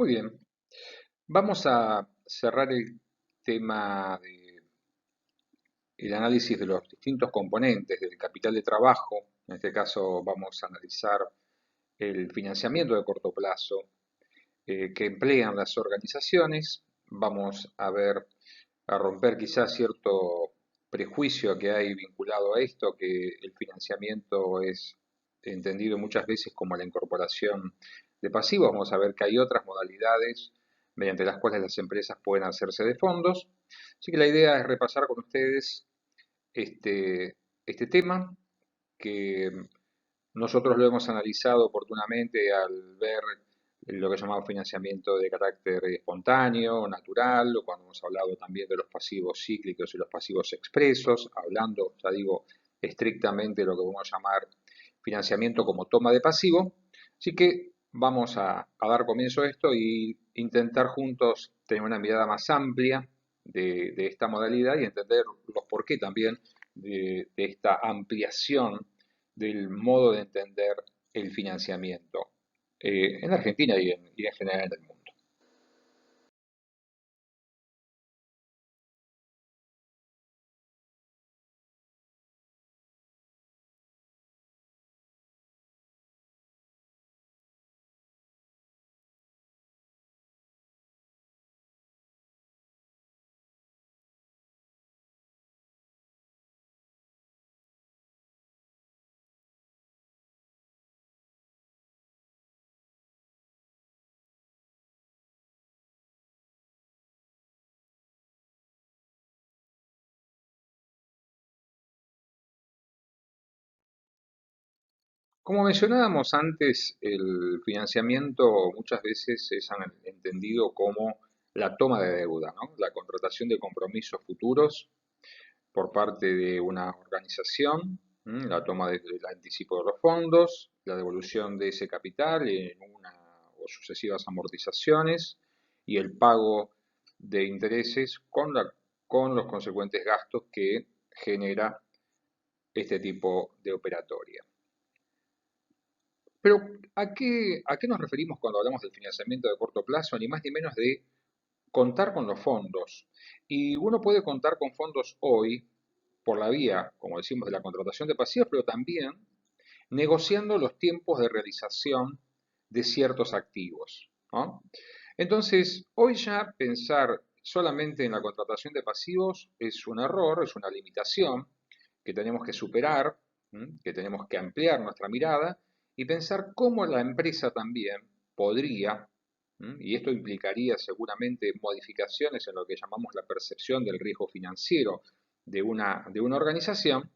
Muy bien, vamos a cerrar el tema del análisis de los distintos componentes del capital de trabajo. En este caso vamos a analizar el financiamiento de corto plazo que emplean las organizaciones. Vamos a ver, a romper quizás cierto prejuicio que hay vinculado a esto, que el financiamiento es entendido muchas veces como la incorporación de pasivos. Vamos a ver que hay otras modalidades mediante las cuales las empresas pueden hacerse de fondos. Así que la idea es repasar con ustedes este tema que nosotros lo hemos analizado oportunamente al ver lo que llamamos financiamiento de carácter espontáneo, natural, o cuando hemos hablado también de los pasivos cíclicos y los pasivos expresos, hablando, ya digo, estrictamente de lo que podemos llamar financiamiento como toma de pasivo. Así que vamos a dar comienzo a esto e intentar juntos tener una mirada más amplia de esta modalidad y entender los por qué también de esta ampliación del modo de entender el financiamiento en Argentina y en general en el mundo. Como mencionábamos antes, el financiamiento muchas veces es entendido como la toma de deuda, ¿no? La contratación de compromisos futuros por parte de una organización, la toma del anticipo de los fondos, la devolución de ese capital en una o sucesivas amortizaciones y el pago de intereses con los consecuentes gastos que genera este tipo de operatoria. Pero, ¿a qué nos referimos cuando hablamos del financiamiento de corto plazo? Ni más ni menos de contar con los fondos. Y uno puede contar con fondos hoy por la vía, como decimos, de la contratación de pasivos, pero también negociando los tiempos de realización de ciertos activos, ¿no? Entonces, hoy ya pensar solamente en la contratación de pasivos es un error, es una limitación que tenemos que superar, que tenemos que ampliar nuestra mirada y pensar cómo la empresa también podría, y esto implicaría seguramente modificaciones en lo que llamamos la percepción del riesgo financiero de una organización,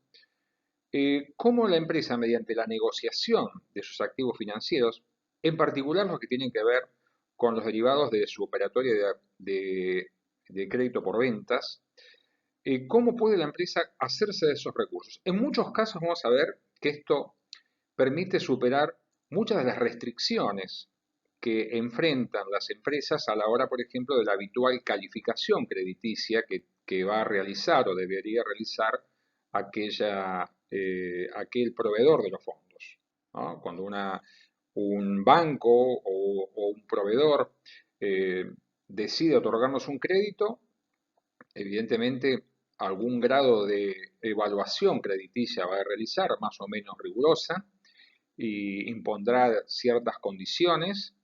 cómo la empresa, mediante la negociación de sus activos financieros, en particular los que tienen que ver con los derivados de su operatoria de crédito por ventas, cómo puede la empresa hacerse de esos recursos. En muchos casos vamos a ver que esto permite superar muchas de las restricciones que enfrentan las empresas a la hora, por ejemplo, de la habitual calificación crediticia que va a realizar o debería realizar aquel proveedor de los fondos, ¿no? Cuando un banco o un proveedor eh, decide otorgarnos un crédito, evidentemente algún grado de evaluación crediticia va a realizar, más o menos rigurosa, y impondrá ciertas condiciones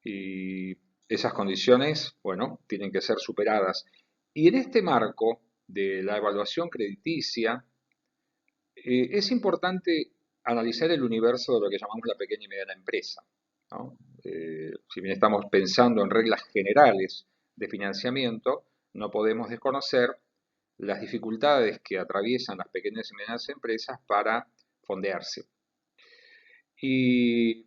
y esas condiciones, bueno, tienen que ser superadas. Y en este marco de la evaluación crediticia, es importante analizar el universo de lo que llamamos la pequeña y mediana empresa, ¿no? Si bien estamos pensando en reglas generales de financiamiento, no podemos desconocer las dificultades que atraviesan las pequeñas y medianas empresas para fondearse. Y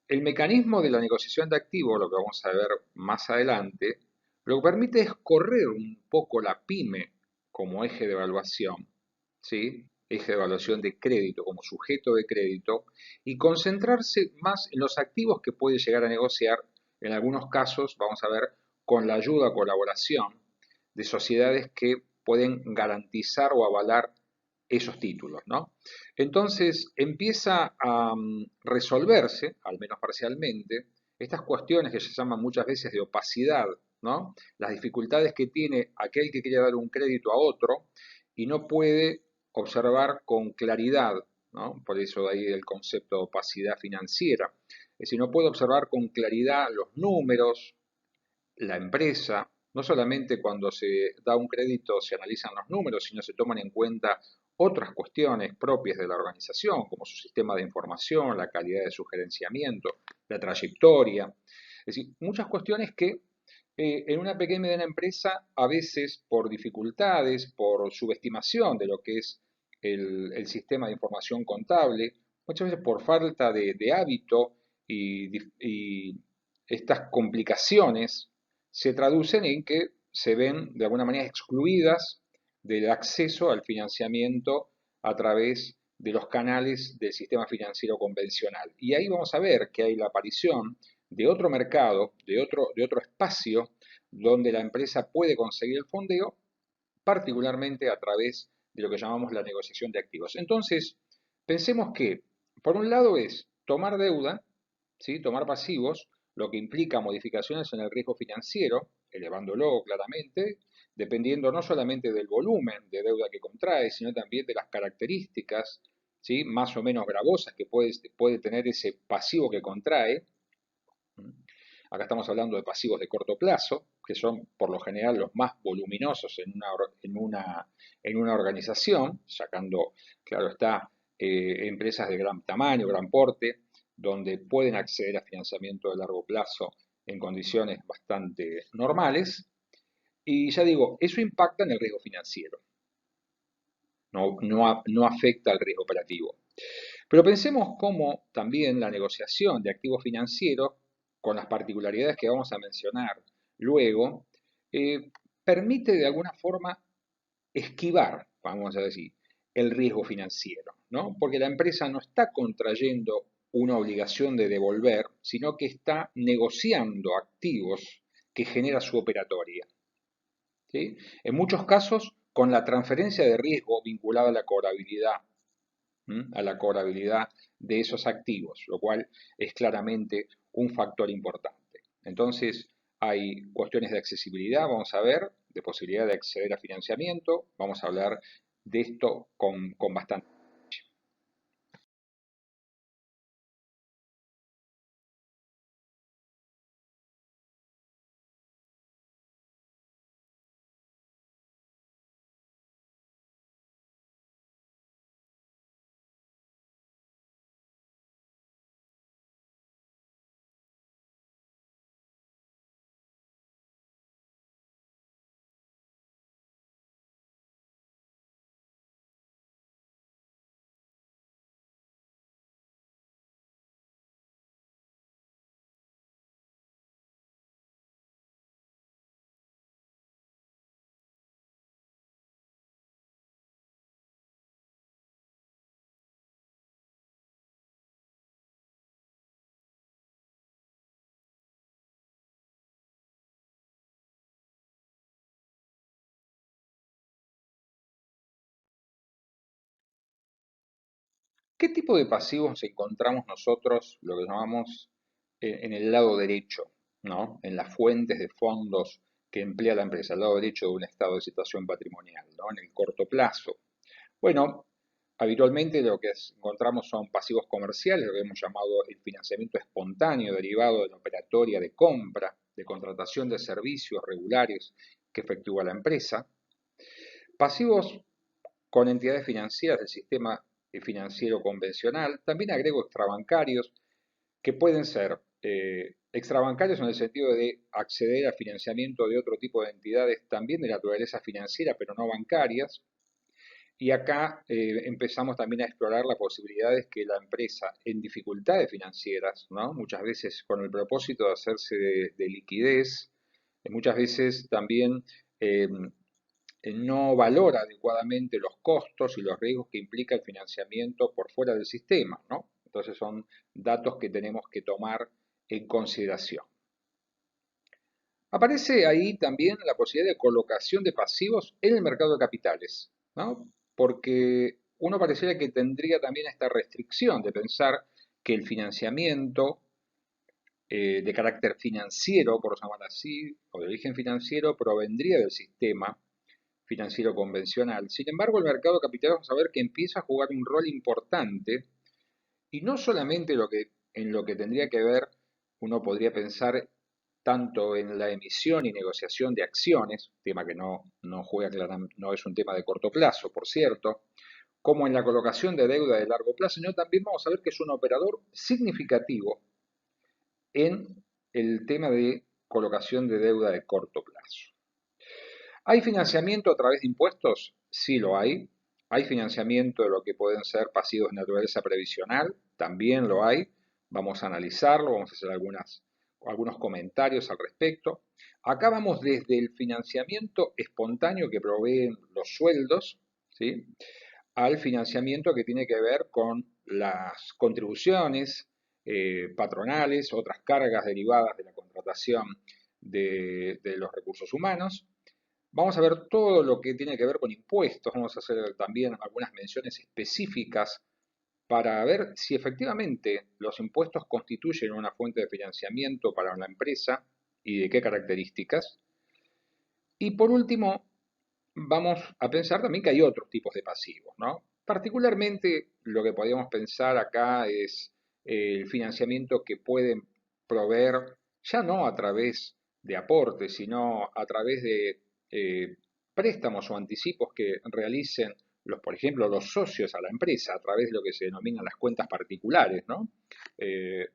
el mecanismo de la negociación de activos, lo que vamos a ver más adelante, lo que permite es correr un poco la pyme como eje de evaluación, ¿sí? Eje de evaluación de crédito como sujeto de crédito y concentrarse más en los activos que puede llegar a negociar, en algunos casos, vamos a ver, con la ayuda o colaboración de sociedades que pueden garantizar o avalar esos títulos, ¿no? Entonces empieza a resolverse, al menos parcialmente, estas cuestiones que se llaman muchas veces de opacidad, ¿no? Las dificultades que tiene aquel que quiere dar un crédito a otro y no puede observar con claridad, ¿no? Por eso de ahí el concepto de opacidad financiera. Es decir, no puede observar con claridad los números, la empresa, no solamente cuando se da un crédito se analizan los números, sino se toman en cuenta otras cuestiones propias de la organización, como su sistema de información, la calidad de su gerenciamiento, la trayectoria. Es decir, muchas cuestiones que en una pequeña y mediana empresa, a veces por dificultades, por subestimación de lo que es el sistema de información contable, muchas veces por falta de hábito y estas complicaciones se traducen en que se ven de alguna manera excluidas del acceso al financiamiento a través de los canales del sistema financiero convencional. Y ahí vamos a ver que hay la aparición de otro mercado, de otro espacio donde la empresa puede conseguir el fondeo, particularmente a través de lo que llamamos la negociación de activos. Entonces, pensemos que, por un lado, es tomar deuda, ¿sí? Tomar pasivos, lo que implica modificaciones en el riesgo financiero, elevándolo claramente, dependiendo no solamente del volumen de deuda que contrae, sino también de las características, ¿sí? Más o menos gravosas que puede tener ese pasivo que contrae. Acá estamos hablando de pasivos de corto plazo, que son por lo general los más voluminosos en una organización, sacando, claro está, empresas de gran tamaño, gran porte, donde pueden acceder a financiamiento de largo plazo en condiciones bastante normales. Y ya digo, eso impacta en el riesgo financiero, no afecta al riesgo operativo. Pero pensemos cómo también la negociación de activos financieros, con las particularidades que vamos a mencionar luego, permite de alguna forma esquivar, vamos a decir, el riesgo financiero, ¿no? Porque la empresa no está contrayendo una obligación de devolver, sino que está negociando activos que genera su operatoria, ¿sí? En muchos casos, con la transferencia de riesgo vinculada a la cobrabilidad, a la cobrabilidad de esos activos, lo cual es claramente un factor importante. Entonces, hay cuestiones de accesibilidad, vamos a ver, de posibilidad de acceder a financiamiento, vamos a hablar de esto con bastante. ¿Qué tipo de pasivos encontramos nosotros, lo que llamamos en el lado derecho, ¿no? En las fuentes de fondos que emplea la empresa, el lado derecho de un estado de situación patrimonial, ¿no? En el corto plazo. Bueno, habitualmente lo que encontramos son pasivos comerciales, lo que hemos llamado el financiamiento espontáneo derivado de la operatoria de compra, de contratación de servicios regulares que efectúa la empresa. Pasivos con entidades financieras del sistema financiero convencional. También agrego extrabancarios, que pueden ser extrabancarios en el sentido de acceder al financiamiento de otro tipo de entidades también de naturaleza financiera, pero no bancarias. Y acá empezamos también a explorar las posibilidades que la empresa en dificultades financieras, ¿no? Muchas veces con el propósito de hacerse de liquidez, muchas veces también eh, no valora adecuadamente los costos y los riesgos que implica el financiamiento por fuera del sistema, ¿no? Entonces son datos que tenemos que tomar en consideración. Aparece ahí también la posibilidad de colocación de pasivos en el mercado de capitales, ¿no? Porque uno pareciera que tendría también esta restricción de pensar que el financiamiento de carácter financiero, por llamar así, o de origen financiero, provendría del sistema financiero convencional. Sin embargo, el mercado de capitales vamos a ver que empieza a jugar un rol importante y no solamente en lo que tendría que ver, uno podría pensar tanto en la emisión y negociación de acciones, tema que no juega no es un tema de corto plazo, por cierto, como en la colocación de deuda de largo plazo, sino también vamos a ver que es un operador significativo en el tema de colocación de deuda de corto plazo. ¿Hay financiamiento a través de impuestos? Sí lo hay. ¿Hay financiamiento de lo que pueden ser pasivos de naturaleza previsional? También lo hay. Vamos a analizarlo, vamos a hacer algunos comentarios al respecto. Acá vamos desde el financiamiento espontáneo que proveen los sueldos, ¿sí?, al financiamiento que tiene que ver con las contribuciones patronales, otras cargas derivadas de la contratación de los recursos humanos. Vamos a ver todo lo que tiene que ver con impuestos, vamos a hacer también algunas menciones específicas para ver si efectivamente los impuestos constituyen una fuente de financiamiento para una empresa y de qué características. Y por último, vamos a pensar también que hay otros tipos de pasivos, ¿no? Particularmente lo que podríamos pensar acá es el financiamiento que pueden proveer, ya no a través de aportes, sino a través de préstamos o anticipos que realicen por ejemplo, los socios a la empresa a través de lo que se denominan las cuentas particulares, ¿no?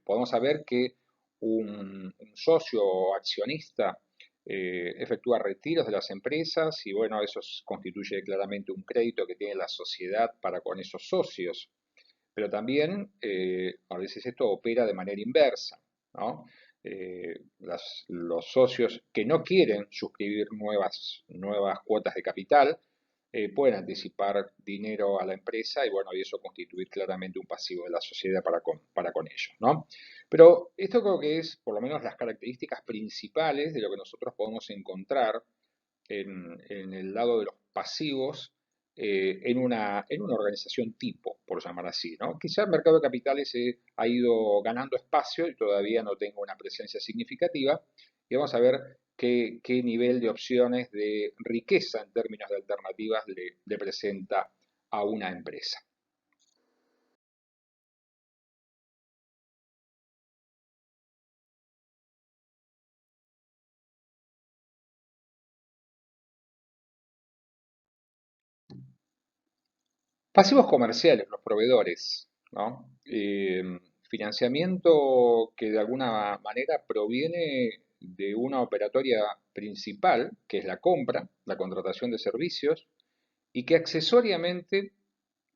Podemos saber que un socio o accionista efectúa retiros de las empresas y bueno, eso constituye claramente un crédito que tiene la sociedad para con esos socios. Pero también a veces esto opera de manera inversa, ¿no? Los socios que no quieren suscribir nuevas cuotas de capital pueden anticipar dinero a la empresa y bueno, y eso constituir claramente un pasivo de la sociedad para con ellos, ¿no? Pero esto creo que es por lo menos las características principales de lo que nosotros podemos encontrar en el lado de los pasivos en una organización tipo, por llamar así, ¿no? Quizá el mercado de capitales ha ido ganando espacio y todavía no tenga una presencia significativa. Y vamos a ver qué nivel de opciones de riqueza en términos de alternativas le presenta a una empresa. Pasivos comerciales, los proveedores, ¿no? Financiamiento que de alguna manera proviene de una operatoria principal, que es la compra, la contratación de servicios, y que accesoriamente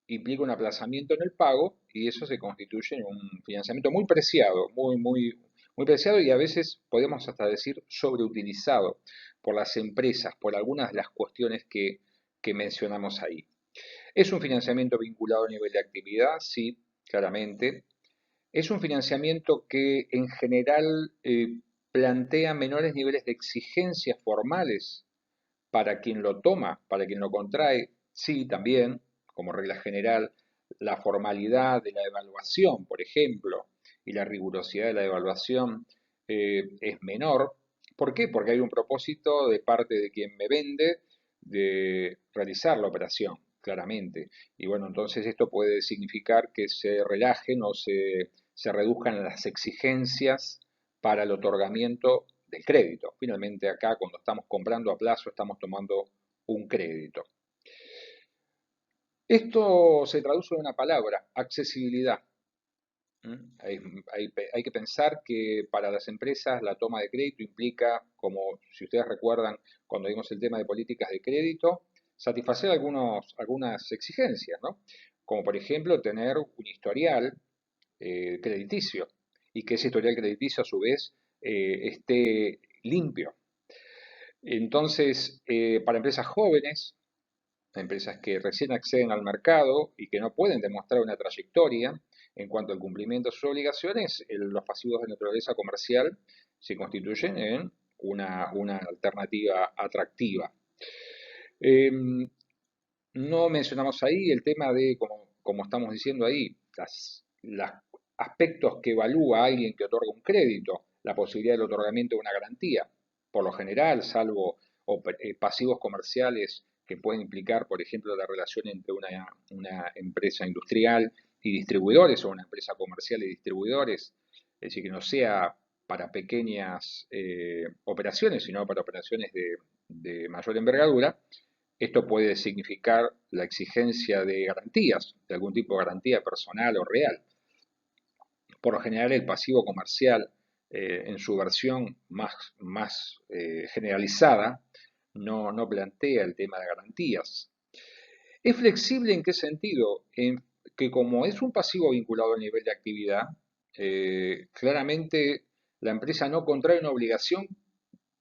implica un aplazamiento en el pago, y eso se constituye en un financiamiento muy preciado, muy preciado y a veces podemos hasta decir sobreutilizado por las empresas, por algunas de las cuestiones que mencionamos ahí. ¿Es un financiamiento vinculado a nivel de actividad? Sí, claramente. ¿Es un financiamiento que en general plantea menores niveles de exigencias formales para quien lo toma, para quien lo contrae? Sí, también, como regla general, la formalidad de la evaluación, por ejemplo, y la rigurosidad de la evaluación es menor. ¿Por qué? Porque hay un propósito de parte de quien me vende de realizar la operación, claramente. Y bueno, entonces esto puede significar que se relajen o se reduzcan las exigencias para el otorgamiento del crédito. Finalmente acá cuando estamos comprando a plazo estamos tomando un crédito. Esto se traduce en una palabra, accesibilidad. ¿Mm? Hay que pensar que para las empresas la toma de crédito implica, como si ustedes recuerdan cuando vimos el tema de políticas de crédito, satisfacer algunas exigencias, ¿no? Como por ejemplo tener un historial crediticio y que ese historial crediticio a su vez esté limpio. Entonces, para empresas jóvenes, empresas que recién acceden al mercado y que no pueden demostrar una trayectoria en cuanto al cumplimiento de sus obligaciones, los pasivos de naturaleza comercial se constituyen en una alternativa atractiva. No mencionamos ahí el tema de, como estamos diciendo ahí, las aspectos que evalúa alguien que otorga un crédito, la posibilidad del otorgamiento de una garantía, por lo general, salvo pasivos comerciales que pueden implicar, por ejemplo, la relación entre una empresa industrial y distribuidores o una empresa comercial y distribuidores, es decir, que no sea para pequeñas operaciones, sino para operaciones de mayor envergadura. Esto puede significar la exigencia de garantías, de algún tipo de garantía personal o real. Por lo general, el pasivo comercial, en su versión más generalizada, no plantea el tema de garantías. ¿Es flexible en qué sentido? En que como es un pasivo vinculado al nivel de actividad, claramente la empresa no contrae una obligación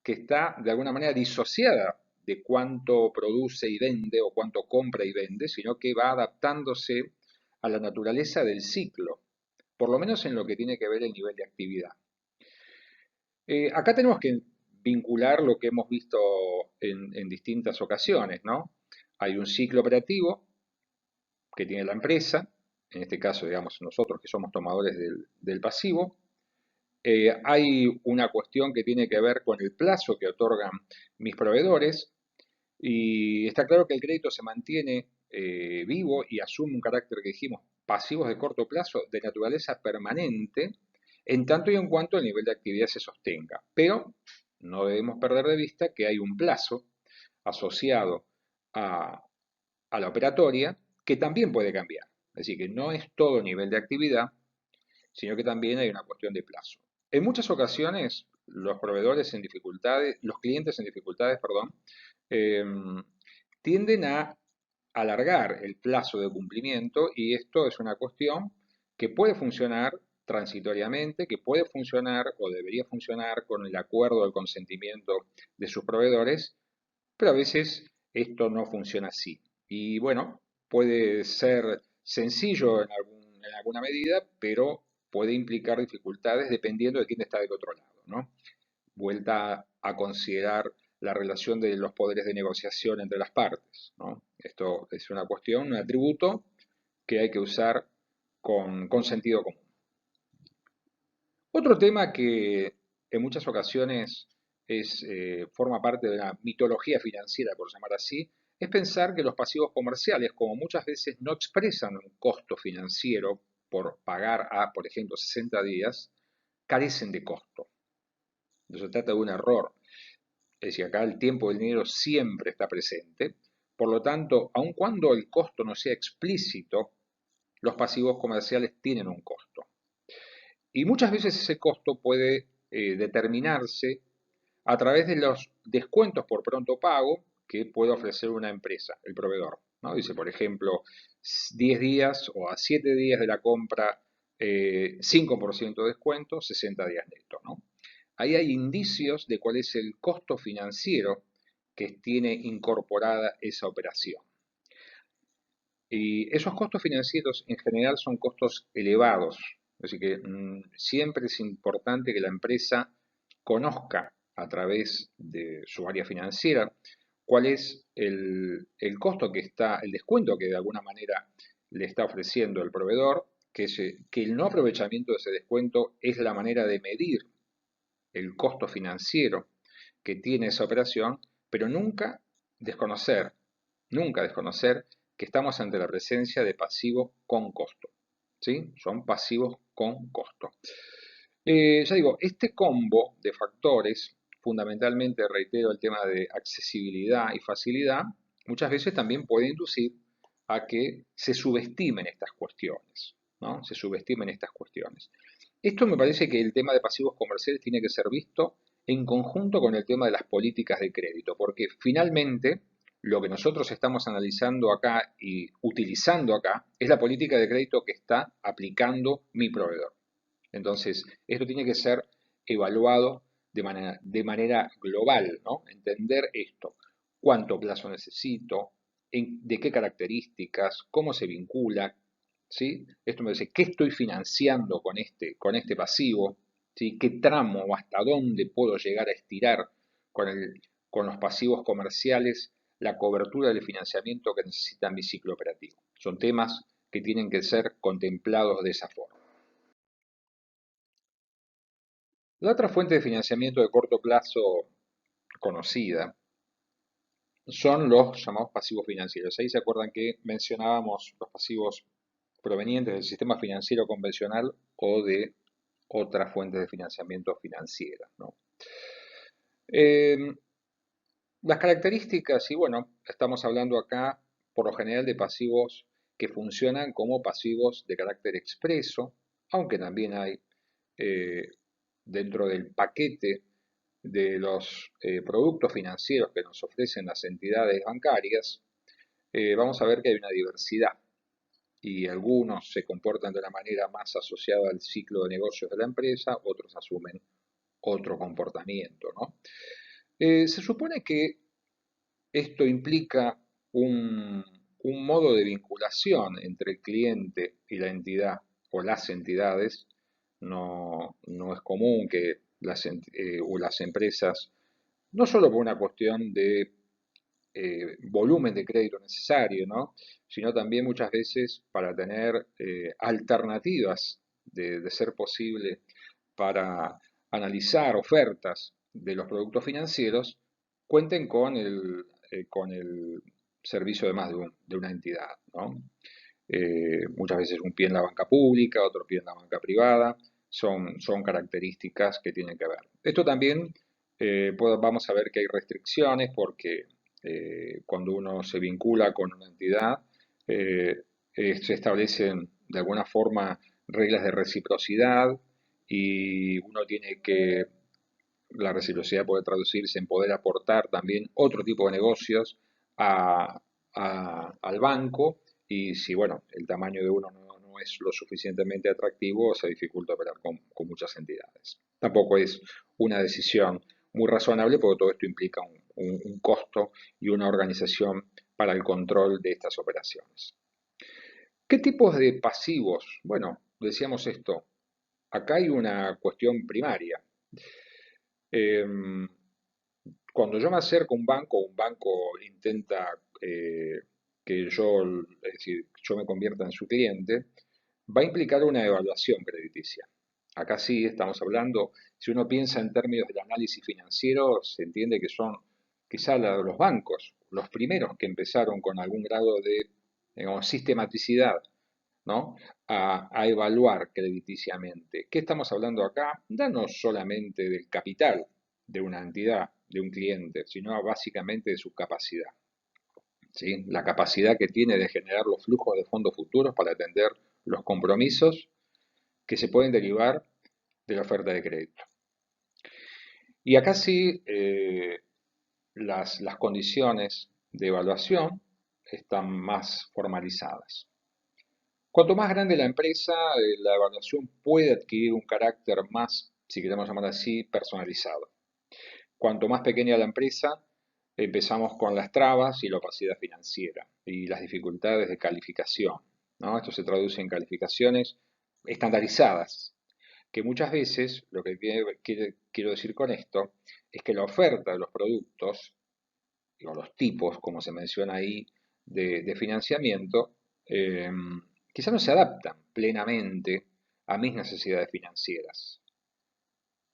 que está de alguna manera disociada de cuánto produce y vende o cuánto compra y vende, sino que va adaptándose a la naturaleza del ciclo, por lo menos en lo que tiene que ver el nivel de actividad. Acá tenemos que vincular lo que hemos visto en distintas ocasiones, ¿no? Hay un ciclo operativo que tiene la empresa, en este caso, digamos, nosotros que somos tomadores del pasivo. Hay una cuestión que tiene que ver con el plazo que otorgan mis proveedores y está claro que el crédito se mantiene vivo y asume un carácter que dijimos pasivos de corto plazo de naturaleza permanente en tanto y en cuanto el nivel de actividad se sostenga. Pero no debemos perder de vista que hay un plazo asociado a, a la operatoria que también puede cambiar. Es decir, que no es todo nivel de actividad, sino que también hay una cuestión de plazo. En muchas ocasiones, los proveedores en dificultades, los clientes en dificultades, perdón, eh, tienden a alargar el plazo de cumplimiento y esto es una cuestión que puede funcionar transitoriamente, que puede funcionar o debería funcionar con el acuerdo, el consentimiento de sus proveedores, pero a veces esto no funciona así. Y bueno, puede ser sencillo en alguna medida, pero puede implicar dificultades dependiendo de quién está del otro lado, ¿no? Vuelta a considerar la relación de los poderes de negociación entre las partes, ¿no? Esto es una cuestión, un atributo que hay que usar con sentido común. Otro tema que en muchas ocasiones forma parte de la mitología financiera, por llamar así, es pensar que los pasivos comerciales, como muchas veces no expresan un costo financiero por pagar a, por ejemplo, 60 días, carecen de costo. No se trata de un error. Es decir, acá el tiempo del dinero siempre está presente. Por lo tanto, aun cuando el costo no sea explícito, los pasivos comerciales tienen un costo. Y muchas veces ese costo puede determinarse a través de los descuentos por pronto pago que puede ofrecer una empresa, el proveedor, ¿no? Dice, por ejemplo, 10 días o a 7 días de la compra, 5% de descuento, 60 días neto, ¿no? Ahí hay indicios de cuál es el costo financiero que tiene incorporada esa operación. Y esos costos financieros en general son costos elevados, así que siempre es importante que la empresa conozca a través de su área financiera cuál es el costo que está, el descuento que de alguna manera le está ofreciendo el proveedor, que el no aprovechamiento de ese descuento es la manera de medir el costo financiero que tiene esa operación, pero nunca desconocer que estamos ante la presencia de pasivos con costo. ¿Sí? Son pasivos con costo. Ya digo, este combo de factores, fundamentalmente, reitero, el tema de accesibilidad y facilidad, muchas veces también puede inducir a que se subestimen estas cuestiones, ¿no? Se subestimen estas cuestiones. Esto me parece que el tema de pasivos comerciales tiene que ser visto en conjunto con el tema de las políticas de crédito, porque finalmente lo que nosotros estamos analizando acá y utilizando acá es la política de crédito que está aplicando mi proveedor. Entonces, esto tiene que ser evaluado de manera global, ¿no? Entender esto, cuánto plazo necesito, de qué características, cómo se vincula, ¿sí? Esto me dice, ¿qué estoy financiando con este pasivo? ¿Sí? ¿Qué tramo o hasta dónde puedo llegar a estirar con los pasivos comerciales la cobertura del financiamiento que necesita mi ciclo operativo? Son temas que tienen que ser contemplados de esa forma. La otra fuente de financiamiento de corto plazo conocida son los llamados pasivos financieros. Ahí se acuerdan que mencionábamos los pasivos provenientes del sistema financiero convencional o de otras fuentes de financiamiento financieras, ¿no? Eh, las características, y bueno, estamos hablando acá por lo general de pasivos que funcionan como pasivos de carácter expreso, aunque también hay eh, dentro del paquete de los productos financieros que nos ofrecen las entidades bancarias, vamos a ver que hay una diversidad y algunos se comportan de una manera más asociada al ciclo de negocios de la empresa, otros asumen otro comportamiento, ¿no? Se supone que esto implica un modo de vinculación entre el cliente y la entidad o las entidades. No es común que o las empresas, no solo por una cuestión de volumen de crédito necesario, ¿no? Sino también muchas veces para tener alternativas de ser posible para analizar ofertas de los productos financieros, cuenten con el servicio de más de una entidad, ¿no? Muchas veces un pie en la banca pública, otro pie en la banca privada, son características que tienen que ver. Esto también vamos a ver que hay restricciones porque cuando uno se vincula con una entidad, eh, se establecen de alguna forma reglas de reciprocidad y uno tiene que, la reciprocidad puede traducirse en poder aportar también otro tipo de negocios al banco y si, bueno, el tamaño de uno no es lo suficientemente atractivo, se dificulta operar con muchas entidades. Tampoco es una decisión muy razonable porque todo esto implica un costo y una organización para el control de estas operaciones. ¿Qué tipos de pasivos? Bueno, decíamos esto, acá hay una cuestión primaria. Em, Cuando yo me acerco a un banco intenta que yo, es decir, yo me convierta en su cliente, va a implicar una evaluación crediticia. Acá sí estamos hablando, si uno piensa en términos del análisis financiero, se entiende que son quizá los bancos, los primeros que empezaron con algún grado de, digamos, sistematicidad, ¿no? A evaluar crediticiamente. ¿Qué estamos hablando acá? Ya no solamente del capital de una entidad, de un cliente, sino básicamente de su capacidad. ¿Sí? La capacidad que tiene de generar los flujos de fondos futuros para atender los compromisos que se pueden derivar de la oferta de crédito. Y acá sí, las condiciones de evaluación están más formalizadas. Cuanto más grande la empresa, la evaluación puede adquirir un carácter más, si queremos llamar así, personalizado. Cuanto más pequeña la empresa, empezamos con las trabas y la opacidad financiera y las dificultades de calificación, ¿no? Esto se traduce en calificaciones estandarizadas, que muchas veces, lo que quiero decir con esto, es que la oferta de los productos, o los tipos, como se menciona ahí, de financiamiento, eh, quizá no se adaptan plenamente a mis necesidades financieras.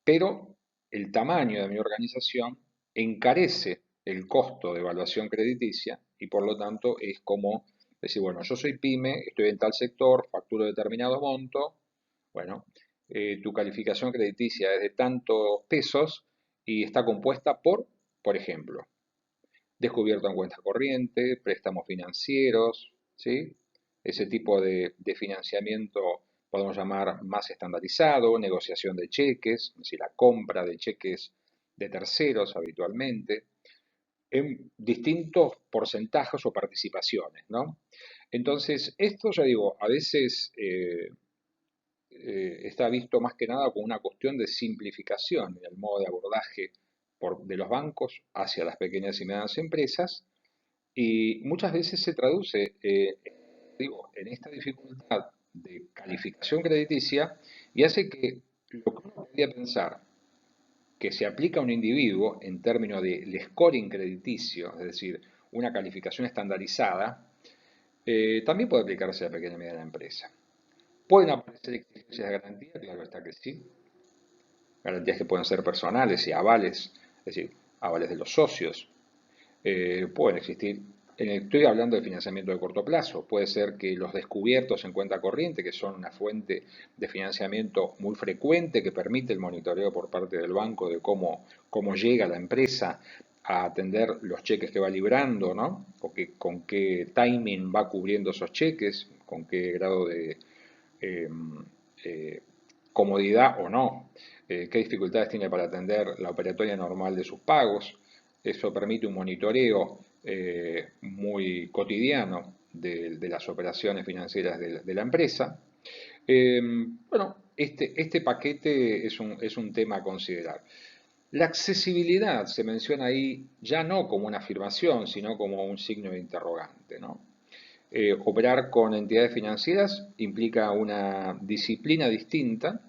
Pero el tamaño de mi organización encarece el costo de evaluación crediticia y por lo tanto es como decir, bueno, yo soy pyme, estoy en tal sector, facturo determinado monto, bueno, tu calificación crediticia es de tantos pesos y está compuesta por ejemplo, descubierto en cuenta corriente, préstamos financieros, ¿sí? Ese tipo de financiamiento podemos llamar más estandarizado, negociación de cheques, es decir, la compra de cheques de terceros habitualmente, en distintos porcentajes o participaciones, ¿no? Entonces, esto ya digo, a veces está visto más que nada como una cuestión de simplificación en el modo de abordaje de los bancos hacia las pequeñas y medianas empresas y muchas veces se traduce, digo, en esta dificultad de calificación crediticia y hace que lo que uno podría pensar que se aplica a un individuo en términos de scoring crediticio, es decir, una calificación estandarizada, también puede aplicarse a la pequeña y mediana empresa. ¿Pueden aparecer exigencias de garantía? Claro está que sí. garantías que pueden ser personales y avales, es decir, avales de los socios. Pueden existir, estoy hablando de financiamiento de corto plazo, puede ser que los descubiertos en cuenta corriente, que son una fuente de financiamiento muy frecuente que permite el monitoreo por parte del banco de cómo llega la empresa a atender los cheques que va librando, ¿no? Con qué timing va cubriendo esos cheques, con qué grado de eh, eh, comodidad o no, qué dificultades tiene para atender la operatoria normal de sus pagos. Eso permite un monitoreo muy cotidiano de las operaciones financieras de la empresa. Bueno, este paquete es un tema a considerar. La accesibilidad se menciona ahí ya no como una afirmación, sino como un signo de interrogante, ¿no? Operar con entidades financieras implica una disciplina distinta,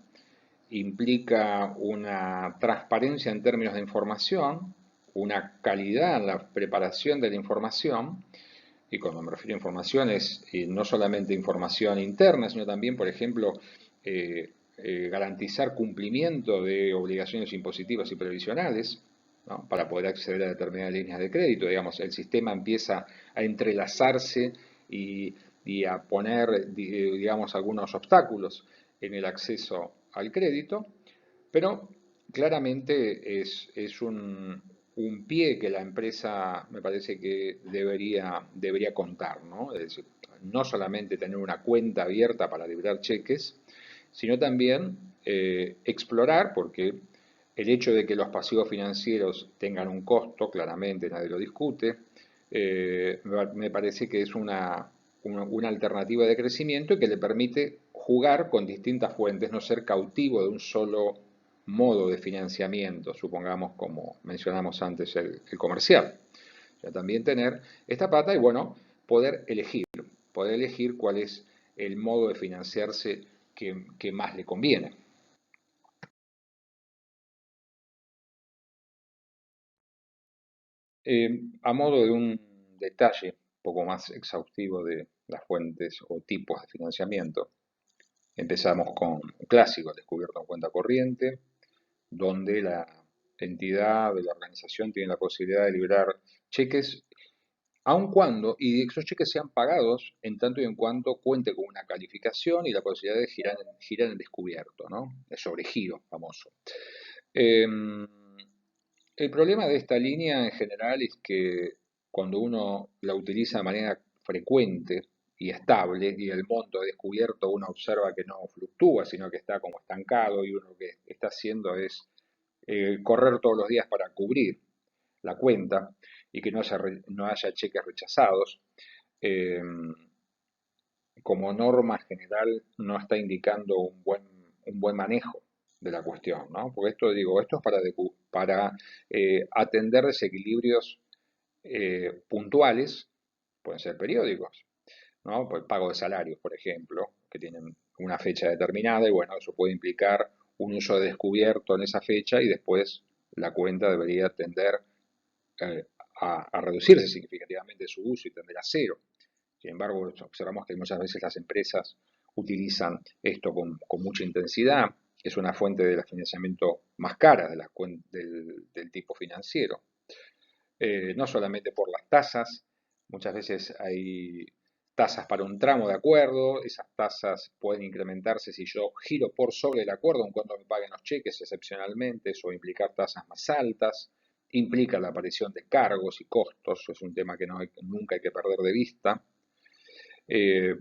implica una transparencia en términos de información, una calidad en la preparación de la información, y cuando me refiero a información es no solamente información interna, sino también, por ejemplo, garantizar cumplimiento de obligaciones impositivas y previsionales, ¿no? Para poder acceder a determinadas líneas de crédito. Digamos, el sistema empieza a entrelazarse y, y a poner, digamos, algunos obstáculos en el acceso al crédito, pero claramente es un pie que la empresa me parece que debería contar, ¿no? Es decir, no solamente tener una cuenta abierta para liberar cheques, sino también explorar, porque el hecho de que los pasivos financieros tengan un costo, claramente nadie lo discute, me parece que es una alternativa de crecimiento que le permite jugar con distintas fuentes, no ser cautivo de un solo modo de financiamiento, supongamos como mencionamos antes el comercial. O sea, también tener esta pata y bueno, poder elegir cuál es el modo de financiarse que más le conviene. A modo de un detalle un poco más exhaustivo de las fuentes o tipos de financiamiento, empezamos con un clásico, el descubierto en cuenta corriente, donde la entidad de la organización tiene la posibilidad de liberar cheques, aun cuando, y esos cheques sean pagados en tanto y en cuanto cuente con una calificación y la posibilidad de girar en descubierto, ¿no? El sobregiro famoso. Eh, el problema de esta línea en general es que cuando uno la utiliza de manera frecuente y estable y el monto descubierto uno observa que no fluctúa, sino que está como estancado y uno lo que está haciendo es correr todos los días para cubrir la cuenta y que no haya cheques rechazados, eh, como norma general no está indicando un buen manejo de la cuestión, ¿no? Porque esto, digo, esto es para atender desequilibrios puntuales, pueden ser periódicos, ¿no? Por el pago de salarios, por ejemplo, que tienen una fecha determinada y bueno, eso puede implicar un uso de descubierto en esa fecha y después la cuenta debería tender eh, a reducirse significativamente su uso y tender a cero. Sin embargo, observamos que muchas veces las empresas utilizan esto con mucha intensidad. Es una fuente de financiamiento más cara del tipo financiero. No solamente por las tasas, muchas veces hay tasas para un tramo de acuerdo, esas tasas pueden incrementarse si yo giro por sobre el acuerdo, en cuanto me paguen los cheques excepcionalmente, eso va a implicar tasas más altas, implica la aparición de cargos y costos, es un tema que nunca hay que perder de vista.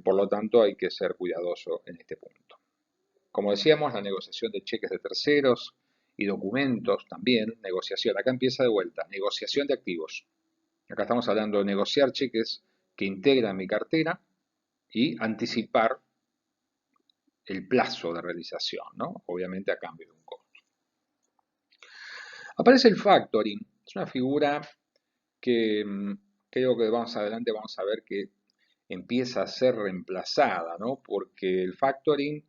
Por lo tanto, hay que ser cuidadoso en este punto. Como decíamos, la negociación de cheques de terceros y documentos también, negociación. Acá empieza de vuelta, negociación de activos. Acá estamos hablando de negociar cheques que integran mi cartera y anticipar el plazo de realización, ¿no? Obviamente a cambio de un costo. Aparece el factoring. Es una figura que creo que más adelante vamos a ver que empieza a ser reemplazada, ¿no? Porque el factoring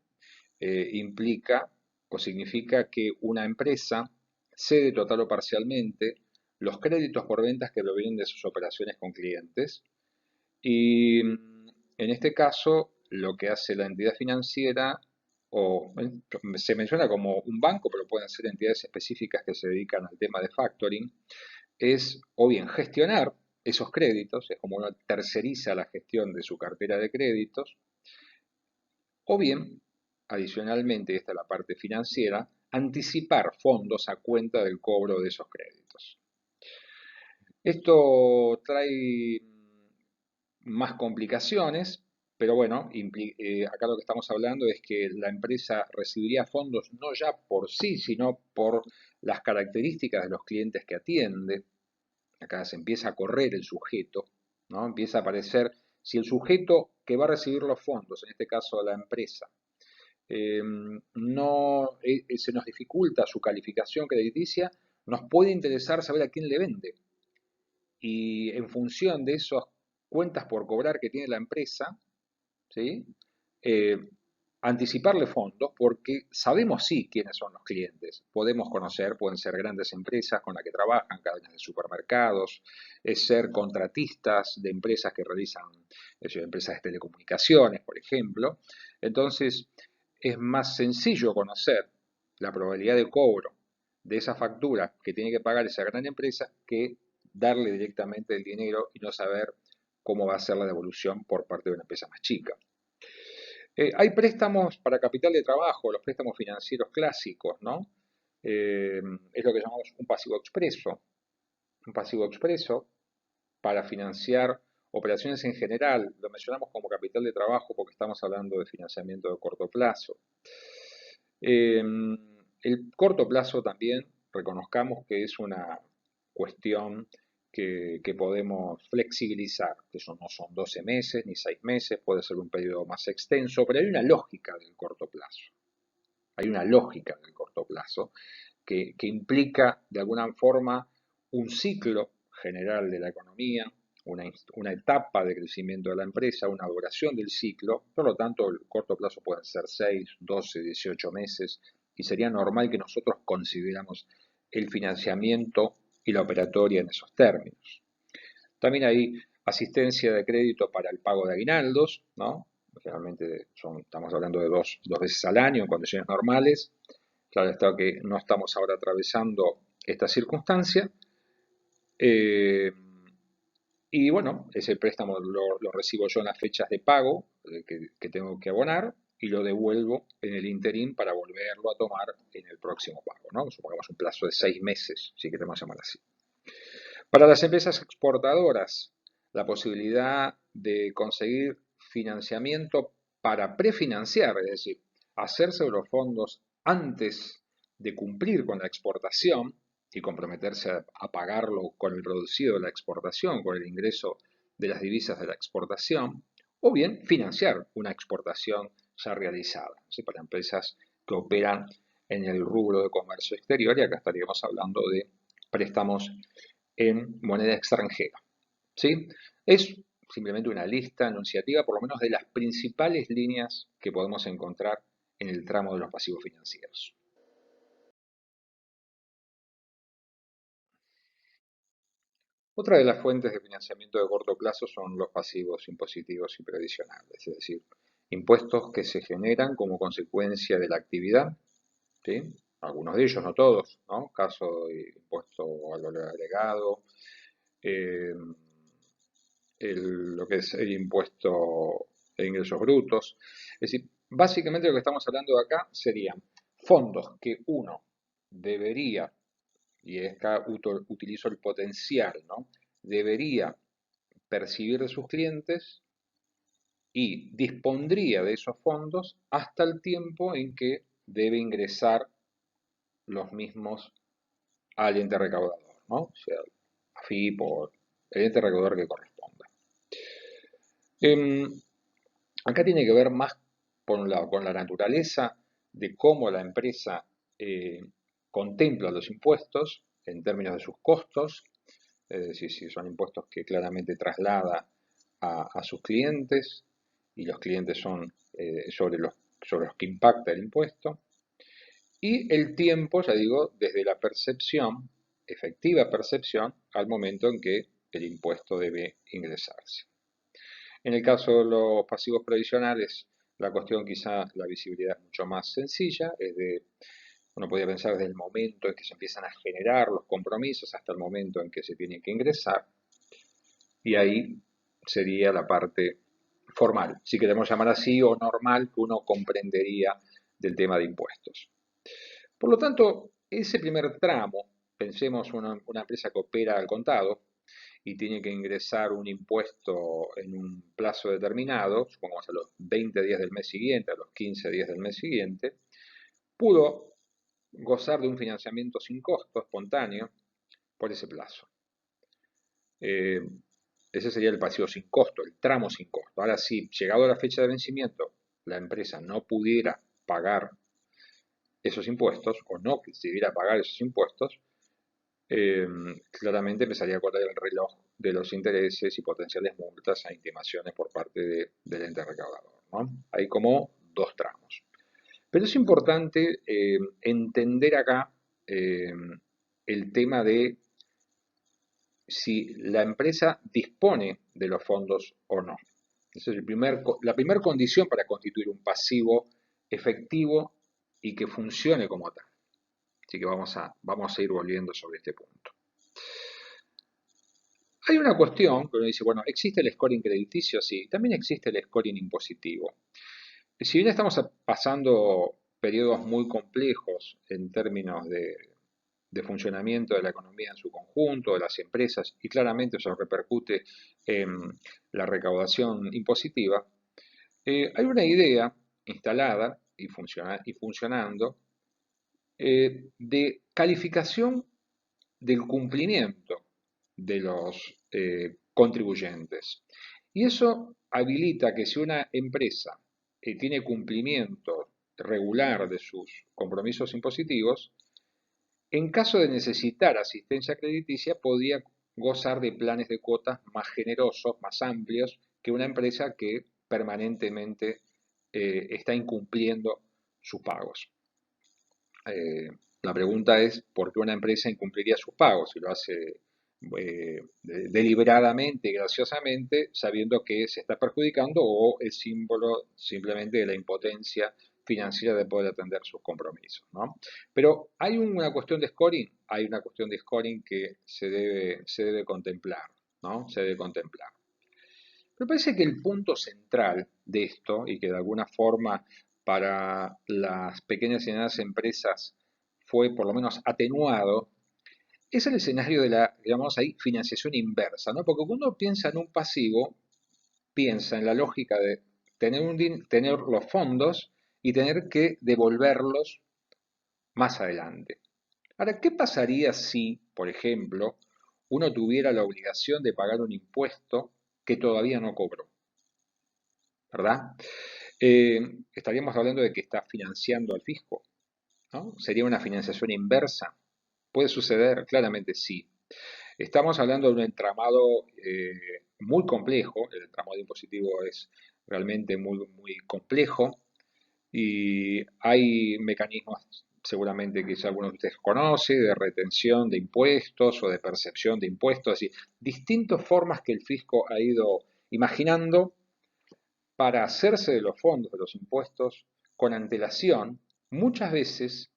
implica o significa que una empresa cede total o parcialmente los créditos por ventas que provienen de sus operaciones con clientes y en este caso lo que hace la entidad financiera o se menciona como un banco, pero pueden ser entidades específicas que se dedican al tema de factoring, es o bien gestionar esos créditos, es como uno terceriza la gestión de su cartera de créditos, o bien, adicionalmente, esta es la parte financiera, anticipar fondos a cuenta del cobro de esos créditos. Esto trae más complicaciones, pero bueno, acá lo que estamos hablando es que la empresa recibiría fondos no ya por sí, sino por las características de los clientes que atiende. Acá se empieza a correr el sujeto, ¿no? Empieza a aparecer, si el sujeto que va a recibir los fondos, en este caso la empresa, no se nos dificulta su calificación crediticia, nos puede interesar saber a quién le vende. Y en función de esas cuentas por cobrar que tiene la empresa, ¿sí? Eh, anticiparle fondos porque sabemos sí quiénes son los clientes. Podemos conocer, pueden ser grandes empresas con las que trabajan, cadenas de supermercados, es ser contratistas de empresas que realizan, empresas de telecomunicaciones, por ejemplo. Entonces, es más sencillo conocer la probabilidad de cobro de esa factura que tiene que pagar esa gran empresa que darle directamente el dinero y no saber cómo va a ser la devolución por parte de una empresa más chica. Hay préstamos para capital de trabajo, los préstamos financieros clásicos, ¿no? Es lo que llamamos un pasivo expreso. Un pasivo expreso para financiar operaciones en general. Lo mencionamos como capital de trabajo porque estamos hablando de financiamiento de corto plazo. El corto plazo también, reconozcamos que es una cuestión que podemos flexibilizar, que eso no son 12 meses ni 6 meses, puede ser un periodo más extenso, pero hay una lógica del corto plazo. Hay una lógica del corto plazo que implica de alguna forma un ciclo general de la economía, una etapa de crecimiento de la empresa, una duración del ciclo, por lo tanto el corto plazo pueden ser 6, 12, 18 meses y sería normal que nosotros consideramos el financiamiento y la operatoria en esos términos. También hay asistencia de crédito para el pago de aguinaldos, ¿no? Generalmente estamos hablando de dos veces al año en condiciones normales. Claro está que no estamos ahora atravesando esta circunstancia. Eh, y bueno, ese préstamo lo recibo yo en las fechas de pago que tengo que abonar y lo devuelvo en el interín para volverlo a tomar en el próximo pago, ¿no? Supongamos un plazo de 6 meses, si queremos llamar así. Para las empresas exportadoras, la posibilidad de conseguir financiamiento para prefinanciar, es decir, hacerse de los fondos antes de cumplir con la exportación y comprometerse a pagarlo con el producido de la exportación, con el ingreso de las divisas de la exportación, o bien financiar una exportación ya realizada, ¿sí? Para empresas que operan en el rubro de comercio exterior, y acá estaríamos hablando de préstamos en moneda extranjera. ¿Sí? Es simplemente una lista anunciativa, por lo menos de las principales líneas que podemos encontrar en el tramo de los pasivos financieros. Otra de las fuentes de financiamiento de corto plazo son los pasivos impositivos y previsionales, es decir, impuestos que se generan como consecuencia de la actividad, ¿sí? Algunos de ellos, no todos, ¿no? Caso de impuesto al valor agregado, eh, lo que es el impuesto de ingresos brutos. Es decir, básicamente lo que estamos hablando de acá serían fondos que uno debería, y acá utilizo el potencial, ¿no? Debería percibir de sus clientes y dispondría de esos fondos hasta el tiempo en que debe ingresar los mismos al ente recaudador, ¿no? O sea, AFIP o el ente recaudador que corresponda. Acá tiene que ver más con la naturaleza de cómo la empresa contempla los impuestos en términos de sus costos, es decir, si son impuestos que claramente traslada a sus clientes y los clientes son sobre los que impacta el impuesto, y el tiempo, ya digo, desde la percepción, efectiva percepción, al momento en que el impuesto debe ingresarse. En el caso de los pasivos previsionales, La cuestión quizá, la visibilidad es mucho más sencilla, uno podría pensar desde el momento en que se empiezan a generar los compromisos hasta el momento en que se tienen que ingresar, y ahí sería la parte formal, si queremos llamar así, o normal, que uno comprendería del tema de impuestos. Por lo tanto, ese primer tramo, pensemos una empresa que opera al contado y tiene que ingresar un impuesto en un plazo determinado, supongamos a los 20 días del mes siguiente, a los 15 días del mes siguiente, pudo gozar de un financiamiento sin costo, espontáneo, por ese plazo. Eh, Ese sería el pasivo sin costo, el tramo sin costo. Ahora, si llegado a la fecha de vencimiento la empresa no pudiera pagar esos impuestos o no decidiera pagar esos impuestos, eh, claramente empezaría a correr el reloj de los intereses y potenciales multas a intimaciones por parte del ente recaudador, ¿no? Hay como dos tramos. Pero es importante entender acá eh, el tema de si la empresa dispone de los fondos o no. Esa es la primera condición para constituir un pasivo efectivo y que funcione como tal. Así que vamos a ir volviendo sobre este punto. Hay una cuestión que uno dice, bueno, ¿existe el scoring crediticio? Sí, también existe el scoring impositivo. Si bien estamos pasando periodos muy complejos en términos de funcionamiento de la economía en su conjunto, de las empresas, y claramente eso repercute en la recaudación impositiva, hay una idea instalada y funcionando de calificación del cumplimiento de los contribuyentes. Y eso habilita que si una empresa tiene cumplimiento regular de sus compromisos impositivos, en caso de necesitar asistencia crediticia, podría gozar de planes de cuotas más generosos, más amplios, que una empresa que permanentemente está incumpliendo sus pagos. La pregunta es, ¿por qué una empresa incumpliría sus pagos? Si lo hace deliberadamente, graciosamente, sabiendo que se está perjudicando, o es símbolo simplemente de la impotencia financiera de poder atender sus compromisos, ¿no? Pero hay una cuestión de scoring, hay una cuestión de scoring que se debe contemplar, ¿no? Se debe contemplar. Me parece que el punto central de esto, y que de alguna forma para las pequeñas y medianas empresas fue por lo menos atenuado, es el escenario de la, digamos ahí, financiación inversa, ¿no? Porque cuando uno piensa en un pasivo, piensa en la lógica de tener los fondos y tener que devolverlos más adelante. Ahora, ¿qué pasaría si, por ejemplo, uno tuviera la obligación de pagar un impuesto que todavía no cobró? ¿Verdad? Estaríamos hablando de que está financiando al fisco, ¿no? ¿Sería una financiación inversa? ¿Puede suceder? Claramente sí. Estamos hablando de un entramado muy complejo, el entramado impositivo es realmente muy complejo y hay mecanismos seguramente que ya algunos de ustedes conocen, de retención de impuestos o de percepción de impuestos, así, distintas formas que el fisco ha ido imaginando para hacerse de los fondos de los impuestos con antelación, muchas veces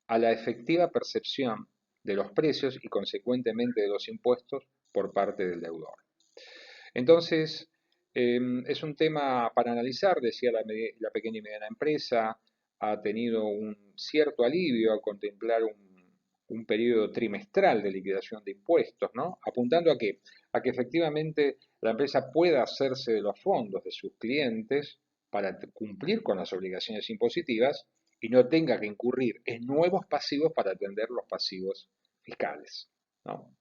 a la efectiva percepción de los precios y consecuentemente de los impuestos por parte del deudor. Entonces, es un tema para analizar, decía la pequeña y mediana empresa, ha tenido un cierto alivio al contemplar un periodo trimestral de liquidación de impuestos, ¿no? Apuntando a que efectivamente la empresa pueda hacerse de los fondos de sus clientes para cumplir con las obligaciones impositivas y no tenga que incurrir en nuevos pasivos para atender los pasivos fiscales, ¿no?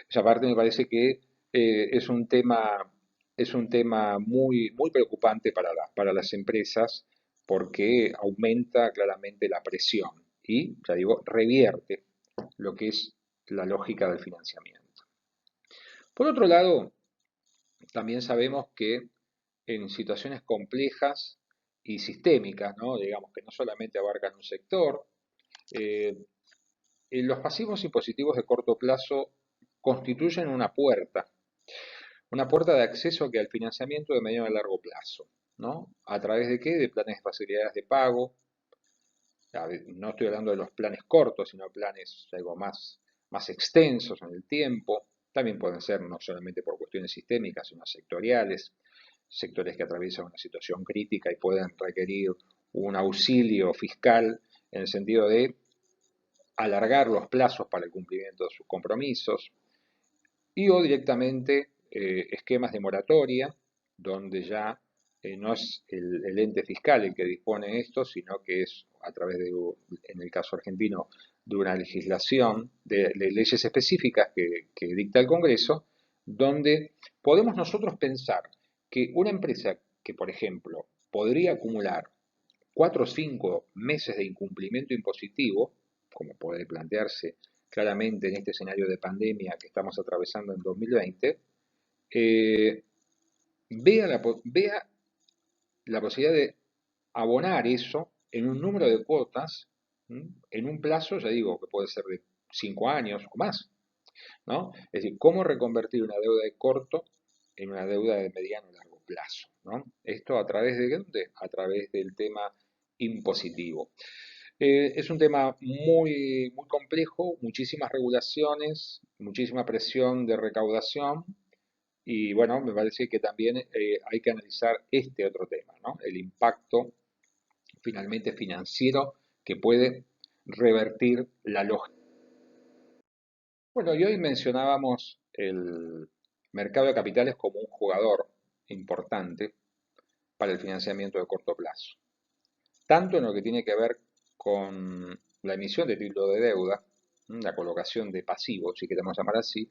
Esa parte me parece que es un tema muy preocupante para las empresas porque aumenta claramente la presión y, ya digo, revierte lo que es la lógica del financiamiento. Por otro lado, también sabemos que en situaciones complejas y sistémicas, ¿no? Digamos que no solamente abarcan un sector, eh, los pasivos impositivos de corto plazo constituyen una puerta de acceso que al financiamiento de mediano a largo plazo, ¿no? ¿A través de qué? De planes de facilidades de pago. No estoy hablando de los planes cortos, sino planes algo más extensos en el tiempo. También pueden ser no solamente por cuestiones sistémicas, sino sectoriales, sectores que atraviesan una situación crítica y pueden requerir un auxilio fiscal en el sentido de alargar los plazos para el cumplimiento de sus compromisos, y o directamente esquemas de moratoria, donde ya no es el ente fiscal el que dispone esto, sino que es a través de, en el caso argentino, de una legislación, de leyes específicas que dicta el Congreso, donde podemos nosotros pensar que una empresa que, por ejemplo, podría acumular 4 o 5 meses de incumplimiento impositivo, como puede plantearse claramente en este escenario de pandemia que estamos atravesando en 2020, eh, vea la posibilidad de abonar eso en un número de cuotas, en un plazo, ya digo, que puede ser de 5 años o más, ¿no? Es decir, cómo reconvertir una deuda de corto en una deuda de mediano y largo plazo, ¿no? Esto a través de dónde? A través del tema impositivo. Es un tema muy complejo, muchísimas regulaciones, muchísima presión de recaudación y bueno, me parece que también hay que analizar este otro tema, ¿no? El impacto finalmente financiero que puede revertir la lógica. Bueno, y hoy mencionábamos el mercado de capitales como un jugador importante para el financiamiento de corto plazo, tanto en lo que tiene que ver con la emisión de títulos de deuda, la colocación de pasivos, si queremos llamar así,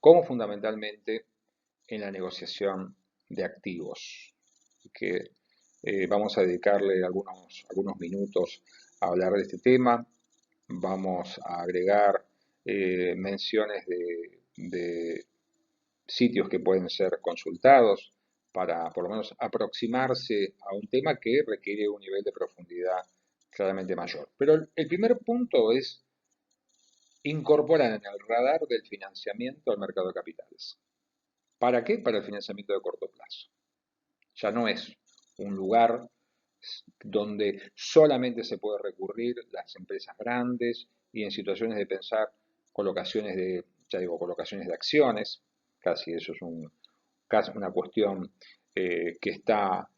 como fundamentalmente en la negociación de activos, que vamos a dedicarle algunos minutos a hablar de este tema. Vamos a agregar menciones de sitios que pueden ser consultados para por lo menos aproximarse a un tema que requiere un nivel de profundidad claramente mayor. Pero el primer punto es incorporar en el radar del financiamiento al mercado de capitales. ¿Para qué? Para el financiamiento de corto plazo. Ya no es un lugar donde solamente se puede recurrir las empresas grandes y en situaciones de pensar colocaciones de, ya digo, colocaciones de acciones, casi eso es una cuestión que está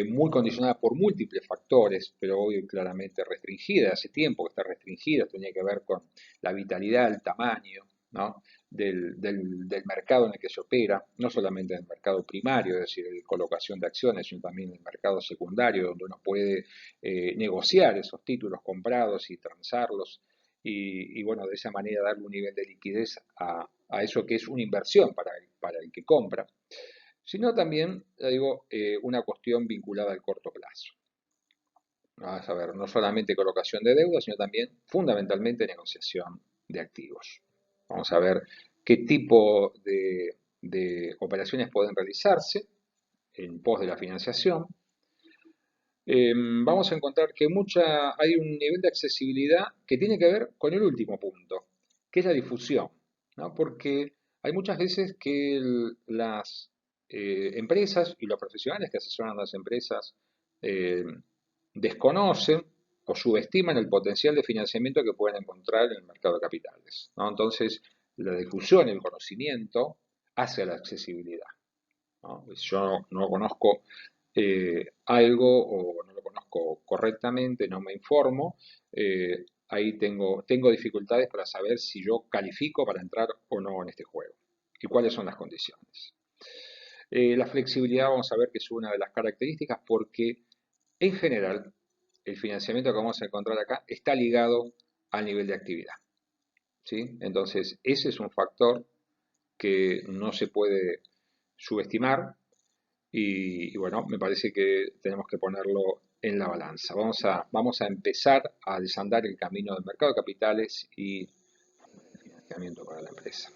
muy condicionada por múltiples factores, pero hoy claramente restringida, hace tiempo que está restringida, tenía que ver con la vitalidad, el tamaño, ¿no? del mercado en el que se opera, no solamente en el mercado primario, es decir, de colocación de acciones, sino también en el mercado secundario, donde uno puede negociar esos títulos comprados y transarlos y, bueno, de esa manera darle un nivel de liquidez a eso que es una inversión para el que compra, sino también, ya digo, una cuestión vinculada al corto plazo. Vamos a ver, no solamente colocación de deuda, sino también fundamentalmente negociación de activos. Vamos a ver qué tipo de operaciones pueden realizarse en pos de la financiación. Vamos a encontrar que hay un nivel de accesibilidad que tiene que ver con el último punto, que es la difusión, ¿no? Porque hay muchas veces que las empresas y los profesionales que asesoran a las empresas eh, desconocen o subestiman el potencial de financiamiento que pueden encontrar en el mercado de capitales, ¿no? Entonces, la difusión, el conocimiento, hace a la accesibilidad, ¿no? Yo no conozco algo o no lo conozco correctamente, no me informo, ahí tengo dificultades para saber si yo califico para entrar o no en este juego y cuáles son las condiciones. La flexibilidad vamos a ver que es una de las características porque en general el financiamiento que vamos a encontrar acá está ligado al nivel de actividad, ¿sí? Entonces ese es un factor que no se puede subestimar y bueno, me parece que tenemos que ponerlo en la balanza. Vamos a empezar a desandar el camino del mercado de capitales y el financiamiento para la empresa.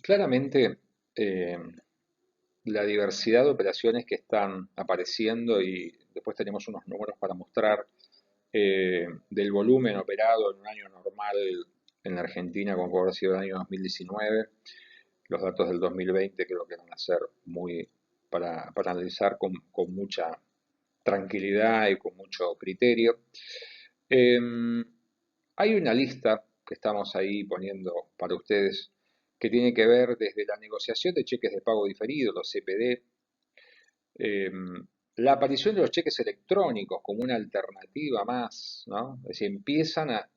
Claramente, la diversidad de operaciones que están apareciendo y después tenemos unos números para mostrar del volumen operado en un año normal en la Argentina, como puede haber sido el año 2019. Los datos del 2020 creo que van a ser muy para analizar con mucha tranquilidad y con mucho criterio. Hay una lista que estamos ahí poniendo para ustedes que tiene que ver desde la negociación de cheques de pago diferido, los CPD, eh, la aparición de los cheques electrónicos como una alternativa más, ¿no? Es decir,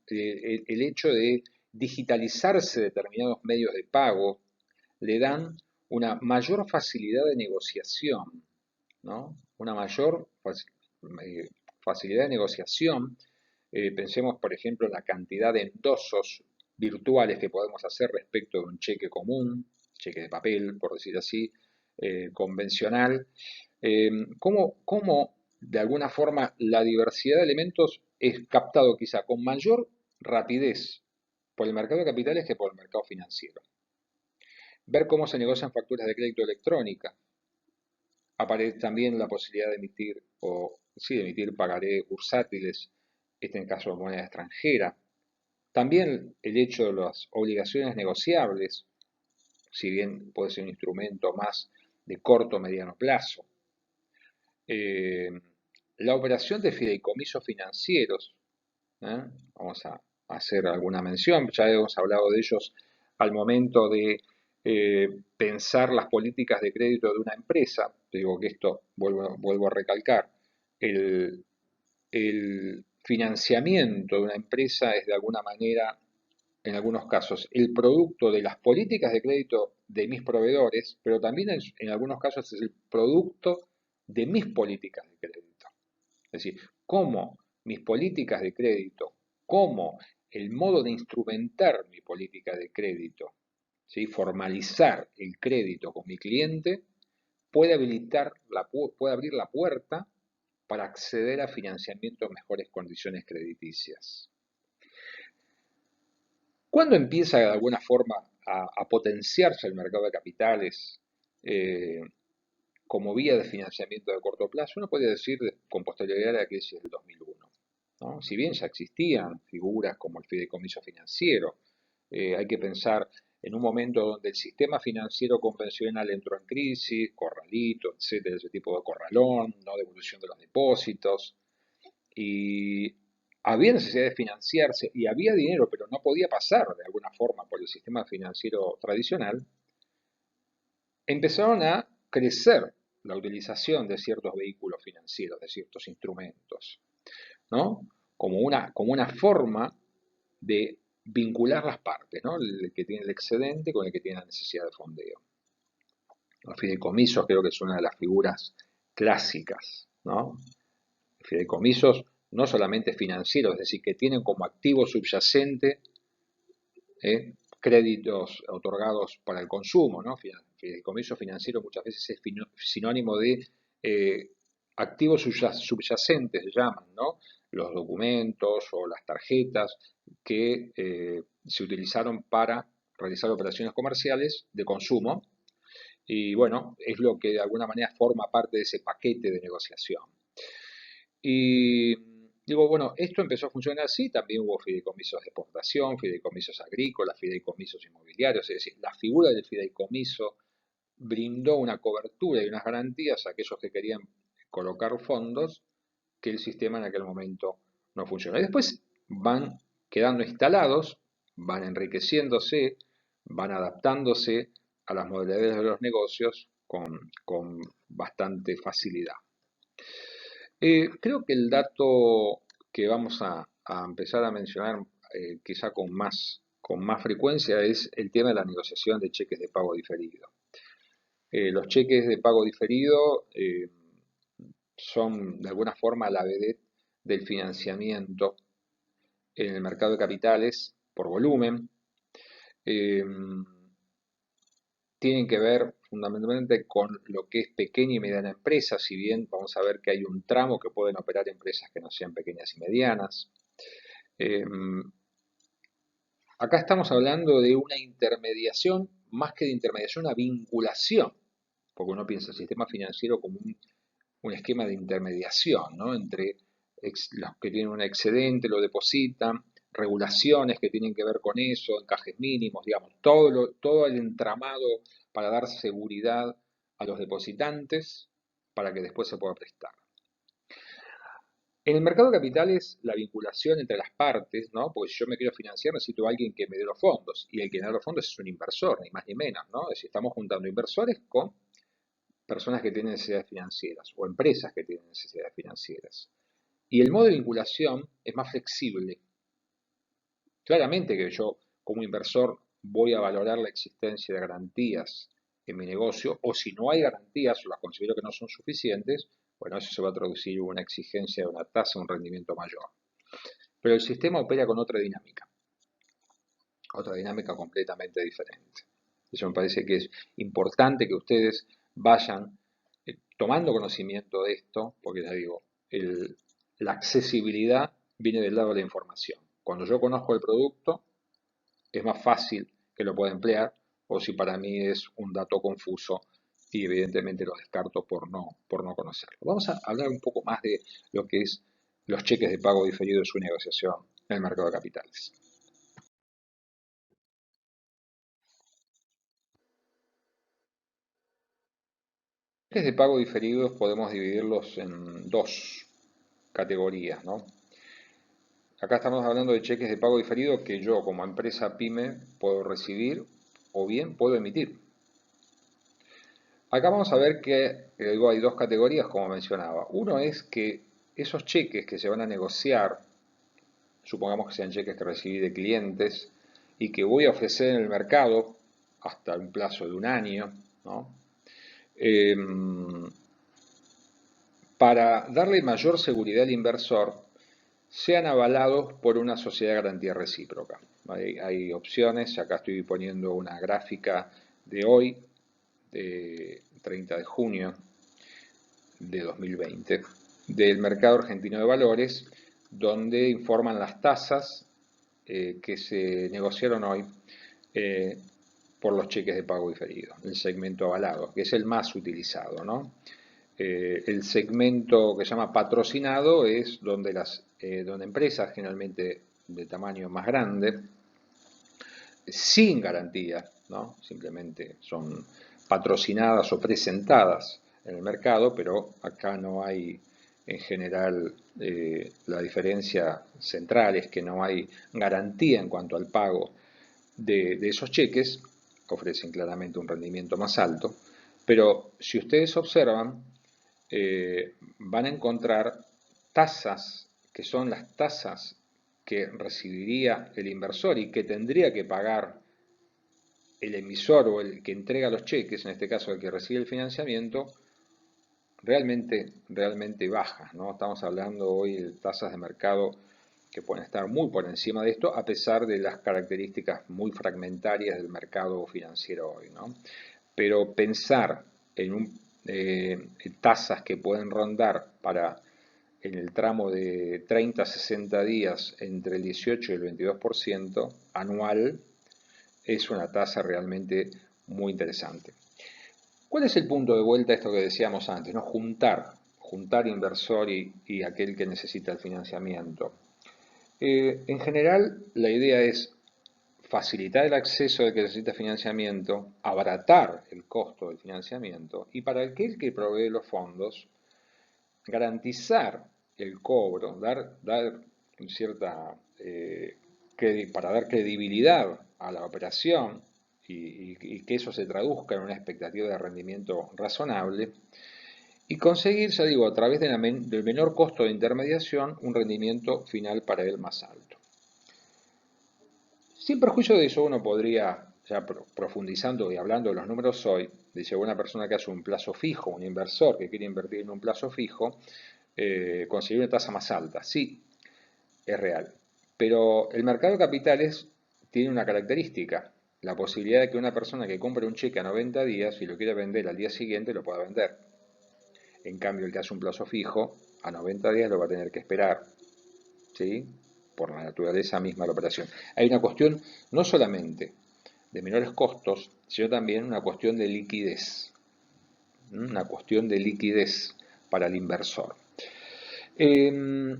el hecho de digitalizarse determinados medios de pago le dan una mayor facilidad de negociación, ¿no? Una mayor eh, facilidad de negociación. Pensemos, por ejemplo, en la cantidad de endosos virtuales que podemos hacer respecto de un cheque común, cheque de papel, por decir así, convencional. Cómo, de alguna forma, la diversidad de elementos es captado quizá con mayor rapidez por el mercado de capitales que por el mercado financiero. Ver cómo se negocian facturas de crédito electrónica. Aparece también la posibilidad de emitir, o sí, de emitir pagaré bursátiles, este en caso de moneda extranjera. También el hecho de las obligaciones negociables, si bien puede ser un instrumento más de corto o mediano plazo. Eh, la operación de fideicomisos financieros, ¿eh? Vamos a hacer alguna mención, ya hemos hablado de ellos al momento de pensar las políticas de crédito de una empresa. Te digo que esto, vuelvo a recalcar, el, el financiamiento de una empresa es de alguna manera, en algunos casos, el producto de las políticas de crédito de mis proveedores, pero también en algunos casos es el producto de mis políticas de crédito. Es decir, cómo mis políticas de crédito, cómo el modo de instrumentar mi política de crédito, ¿sí? Formalizar el crédito con mi cliente, puede abrir la puerta para acceder a financiamiento en mejores condiciones crediticias. ¿Cuándo empieza de alguna forma a potenciarse el mercado de capitales eh, como vía de financiamiento de corto plazo? Uno puede decir con posterioridad a la crisis del 2001. ¿No? Si bien ya existían figuras como el fideicomiso financiero, hay que pensar en un momento donde el sistema financiero convencional entró en crisis, corralito, etcétera, ese tipo de corralón, no devolución de los depósitos, y había necesidad de financiarse y había dinero, pero no podía pasar de alguna forma por el sistema financiero tradicional. Empezaron a crecer la utilización de ciertos vehículos financieros, de ciertos instrumentos, ¿no? Como una forma de vincular las partes, ¿no? El que tiene el excedente con el que tiene la necesidad de fondeo. Los fideicomisos creo que es una de las figuras clásicas, ¿no? Fideicomisos no solamente financieros, es decir, que tienen como activo subyacente créditos otorgados para el consumo, ¿no? Fideicomiso financiero muchas veces es sinónimo de activos subyacentes, se llaman, ¿no? Los documentos o las tarjetas que se utilizaron para realizar operaciones comerciales de consumo y bueno, es lo que de alguna manera forma parte de ese paquete de negociación. Y digo, bueno, esto empezó a funcionar así, también hubo fideicomisos de exportación, fideicomisos agrícolas, fideicomisos inmobiliarios, es decir, la figura del fideicomiso brindó una cobertura y unas garantías a aquellos que querían colocar fondos que el sistema en aquel momento no funcionó. Y después van quedando instalados, van enriqueciéndose, van adaptándose a las modalidades de los negocios con bastante facilidad. Creo que el dato que vamos a empezar a mencionar quizá con más frecuencia es el tema de la negociación de cheques de pago diferido. Los cheques de pago diferido son de alguna forma la vedette del financiamiento en el mercado de capitales por volumen. Eh, Tienen que ver fundamentalmente con lo que es pequeña y mediana empresa, si bien vamos a ver que hay un tramo que pueden operar empresas que no sean pequeñas y medianas. Eh, Acá estamos hablando de una intermediación más que de intermediación, una vinculación, porque uno piensa el sistema financiero como un esquema de intermediación, ¿no? Entre los que tienen un excedente, lo depositan, regulaciones que tienen que ver con eso, encajes mínimos, digamos, todo el entramado para dar seguridad a los depositantes para que después se pueda prestar. En el mercado de capitales, la vinculación entre las partes, ¿no? Porque si yo me quiero financiar, necesito a alguien que me dé los fondos, y el que me da los fondos es un inversor, ni más ni menos, ¿no? Es decir, estamos juntando inversores con personas que tienen necesidades financieras o empresas que tienen necesidades financieras. Y el modo de vinculación es más flexible. Claramente que yo, como inversor, voy a valorar la existencia de garantías en mi negocio, o si no hay garantías o las considero que no son suficientes, bueno, eso se va a traducir en una exigencia de una tasa, un rendimiento mayor. Pero el sistema opera con otra dinámica completamente diferente. Eso me parece que es importante que ustedes vayan tomando conocimiento de esto, porque ya digo, la accesibilidad viene del lado de la información. Cuando yo conozco el producto, es más fácil que lo pueda emplear, o si para mí es un dato confuso y evidentemente lo descarto por no conocerlo. Vamos a hablar un poco más de lo que es los cheques de pago diferido y su negociación en el mercado de capitales. Cheques de pago diferidos podemos dividirlos en dos categorías, ¿no? Acá estamos hablando de cheques de pago diferido que yo como empresa pyme puedo recibir o bien puedo emitir. Acá vamos a ver que luego hay dos categorías, como mencionaba. Uno es que esos cheques que se van a negociar, supongamos que sean cheques que recibí de clientes y que voy a ofrecer en el mercado hasta un plazo de un año, ¿no? Para darle mayor seguridad al inversor, sean avalados por una sociedad de garantía recíproca. Hay opciones, acá estoy poniendo una gráfica de hoy, de 30 de junio de 2020, del mercado argentino de valores, donde informan las tasas que se negociaron hoy por los cheques de pago diferido, el segmento avalado, que es el más utilizado, ¿no? El segmento que se llama patrocinado es donde donde empresas generalmente de tamaño más grande, sin garantía, ¿no? Simplemente son patrocinadas o presentadas en el mercado, pero acá no hay en general la diferencia central es que no hay garantía en cuanto al pago de esos cheques, ofrecen claramente un rendimiento más alto, pero si ustedes observan, van a encontrar tasas que son las tasas que recibiría el inversor y que tendría que pagar el emisor o el que entrega los cheques, en este caso el que recibe el financiamiento, realmente bajas, ¿no? Estamos hablando hoy de tasas de mercado que pueden estar muy por encima de esto, a pesar de las características muy fragmentarias del mercado financiero hoy, ¿no? Pero pensar en tasas que pueden rondar en el tramo de 30 a 60 días entre el 18 y el 22% anual es una tasa realmente muy interesante. ¿Cuál es el punto de vuelta a esto que decíamos antes, ¿no? Juntar inversor y aquel que necesita el financiamiento. En general, la idea es facilitar el acceso del que necesita financiamiento, abaratar el costo del financiamiento y para aquel que provee los fondos, garantizar el cobro, dar cierta, para dar credibilidad a la operación y que eso se traduzca en una expectativa de rendimiento razonable y conseguir, ya digo, a través del menor costo de intermediación, un rendimiento final para él más alto. Sin perjuicio de eso, uno podría, ya profundizando y hablando de los números hoy, dice una persona que hace un plazo fijo, un inversor que quiere invertir en un plazo fijo, conseguir una tasa más alta. Sí, es real. Pero el mercado de capitales tiene una característica, la posibilidad de que una persona que compre un cheque a 90 días y lo quiera vender al día siguiente lo pueda vender. En cambio, el que hace un plazo fijo, a 90 días lo va a tener que esperar, ¿sí? Por la naturaleza misma de la operación. Hay una cuestión no solamente de menores costos, sino también una cuestión de liquidez, una cuestión de liquidez para el inversor. Eh,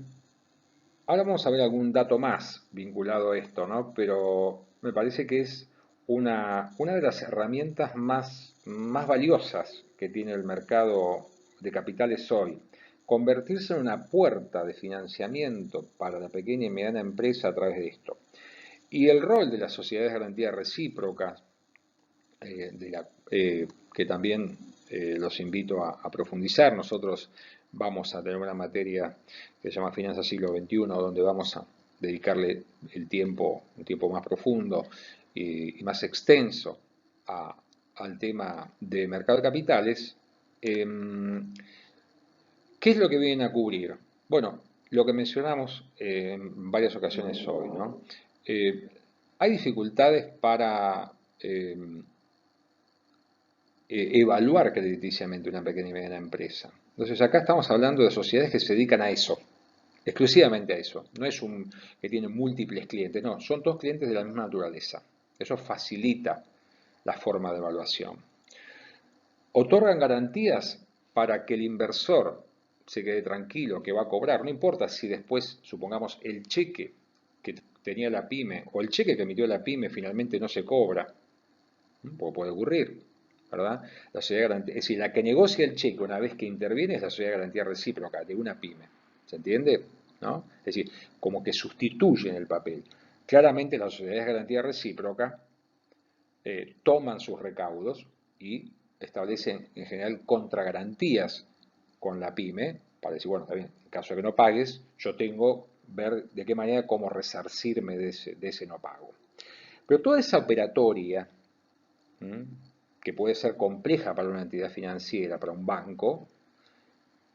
Ahora vamos a ver algún dato más vinculado a esto, ¿no? Pero me parece que es una de las herramientas más valiosas que tiene el mercado de capitales hoy. Convertirse en una puerta de financiamiento para la pequeña y mediana empresa a través de esto. Y el rol de las sociedades de garantía recíprocas, que también los invito a profundizar. Nosotros vamos a tener una materia que se llama Finanzas Siglo XXI, donde vamos a dedicarle un tiempo más profundo y más extenso al tema de mercado de capitales. ¿Qué es lo que vienen a cubrir? Bueno, lo que mencionamos en varias ocasiones hoy, ¿no? Hay dificultades para evaluar crediticiamente una pequeña y mediana empresa. Entonces acá estamos hablando de sociedades que se dedican a eso, exclusivamente a eso. No es un que tiene múltiples clientes, no, son todos clientes de la misma naturaleza. Eso facilita la forma de evaluación. Otorgan garantías para que el inversor se quede tranquilo, que va a cobrar, no importa si después, supongamos, el cheque que tenía la pyme o el cheque que emitió la pyme finalmente no se cobra, porque puede ocurrir, ¿verdad? La sociedad de garantía, es decir, la que negocia el cheque una vez que interviene es la sociedad de garantía recíproca de una pyme, ¿se entiende? ¿No? Es decir, como que sustituyen el papel. Claramente las sociedades de garantía recíproca toman sus recaudos y establecen en general contragarantías con la pyme para decir, bueno, está bien, en caso de que no pagues, yo tengo ver de qué manera cómo resarcirme de ese no pago. Pero toda esa operatoria, que puede ser compleja para una entidad financiera, para un banco,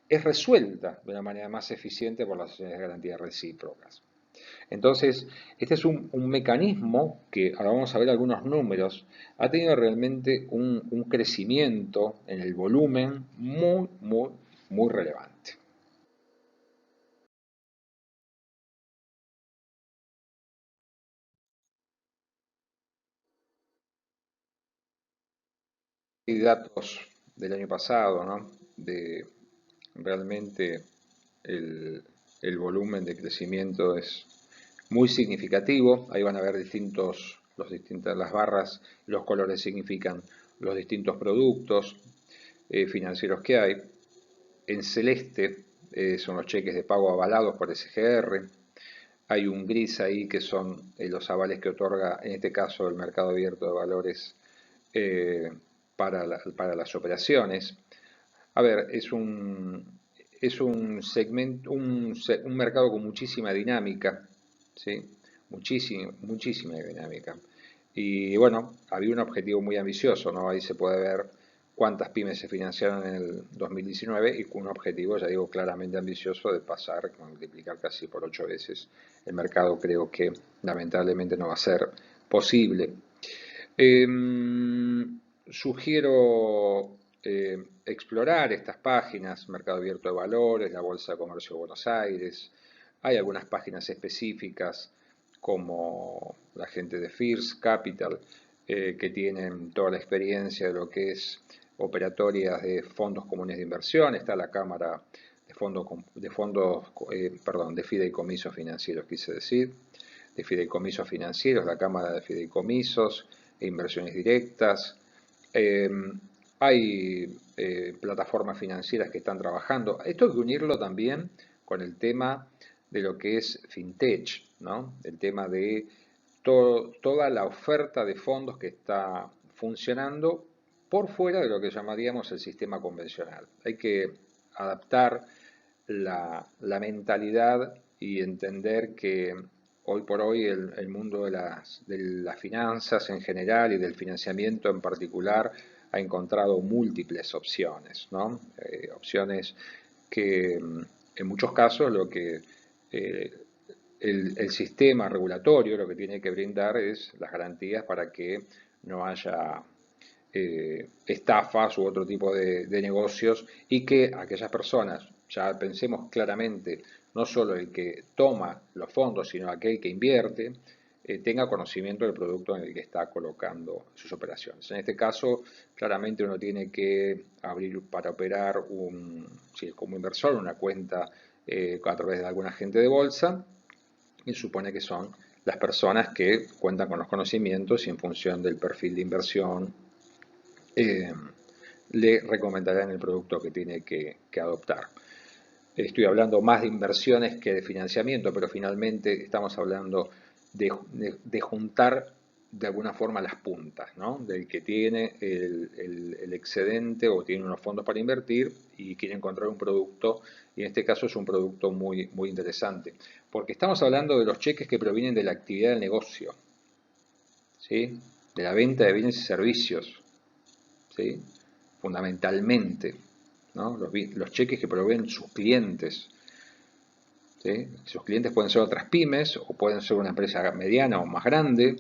es resuelta de una manera más eficiente por las sociedades de garantía recíprocas. Entonces, este es un mecanismo que, ahora vamos a ver algunos números, ha tenido realmente un crecimiento en el volumen muy relevante. Hay datos del año pasado, ¿no? De realmente el, el volumen de crecimiento es muy significativo. Ahí van a ver las barras, los colores significan los distintos productos financieros que hay. En celeste son los cheques de pago avalados por SGR. Hay un gris ahí que son los avales que otorga, en este caso, el mercado abierto de valores eh, para las operaciones. A ver, es un segmento, un mercado con muchísima dinámica, ¿sí? Muchísima dinámica. Y bueno, había un objetivo muy ambicioso, ¿no? Ahí se puede ver cuántas pymes se financiaron en el 2019 y con un objetivo, ya digo, claramente ambicioso de pasar, multiplicar casi por 8 veces el mercado. Creo que lamentablemente no va a ser posible. Sugiero explorar estas páginas, Mercado Abierto de Valores, la Bolsa de Comercio de Buenos Aires. Hay algunas páginas específicas como la gente de First Capital, que tienen toda la experiencia de lo que es operatorias de fondos comunes de inversión. Está la Cámara de fideicomisos financieros, quise decir, de fideicomisos financieros, la Cámara de Fideicomisos e Inversiones Directas. Eh, Hay plataformas financieras que están trabajando. Esto hay que unirlo también con el tema de lo que es FinTech, ¿no? El tema de toda la oferta de fondos que está funcionando por fuera de lo que llamaríamos el sistema convencional. Hay que adaptar la mentalidad y entender que hoy por hoy el mundo de las finanzas en general y del financiamiento en particular ha encontrado múltiples opciones, ¿no? Opciones que en muchos casos lo que eh, el sistema regulatorio lo que tiene que brindar es las garantías para que no haya estafas u otro tipo de negocios y que aquellas personas, ya pensemos claramente, no solo el que toma los fondos, sino aquel que invierte, tenga conocimiento del producto en el que está colocando sus operaciones. En este caso, claramente uno tiene que abrir para operar, si es como inversor, una cuenta a través de algún agente de bolsa, y supone que son las personas que cuentan con los conocimientos y en función del perfil de inversión eh, le recomendarán el producto que tiene que adoptar. Estoy hablando más de inversiones que de financiamiento, pero finalmente estamos hablando de juntar de alguna forma las puntas, ¿no? Del que tiene el excedente o tiene unos fondos para invertir y quiere encontrar un producto, y en este caso es un producto muy, muy interesante, porque estamos hablando de los cheques que provienen de la actividad del negocio, ¿sí? De la venta de bienes y servicios, ¿sí? Fundamentalmente, ¿no? Los cheques que proveen sus clientes, ¿sí? Sus clientes pueden ser otras pymes o pueden ser una empresa mediana o más grande.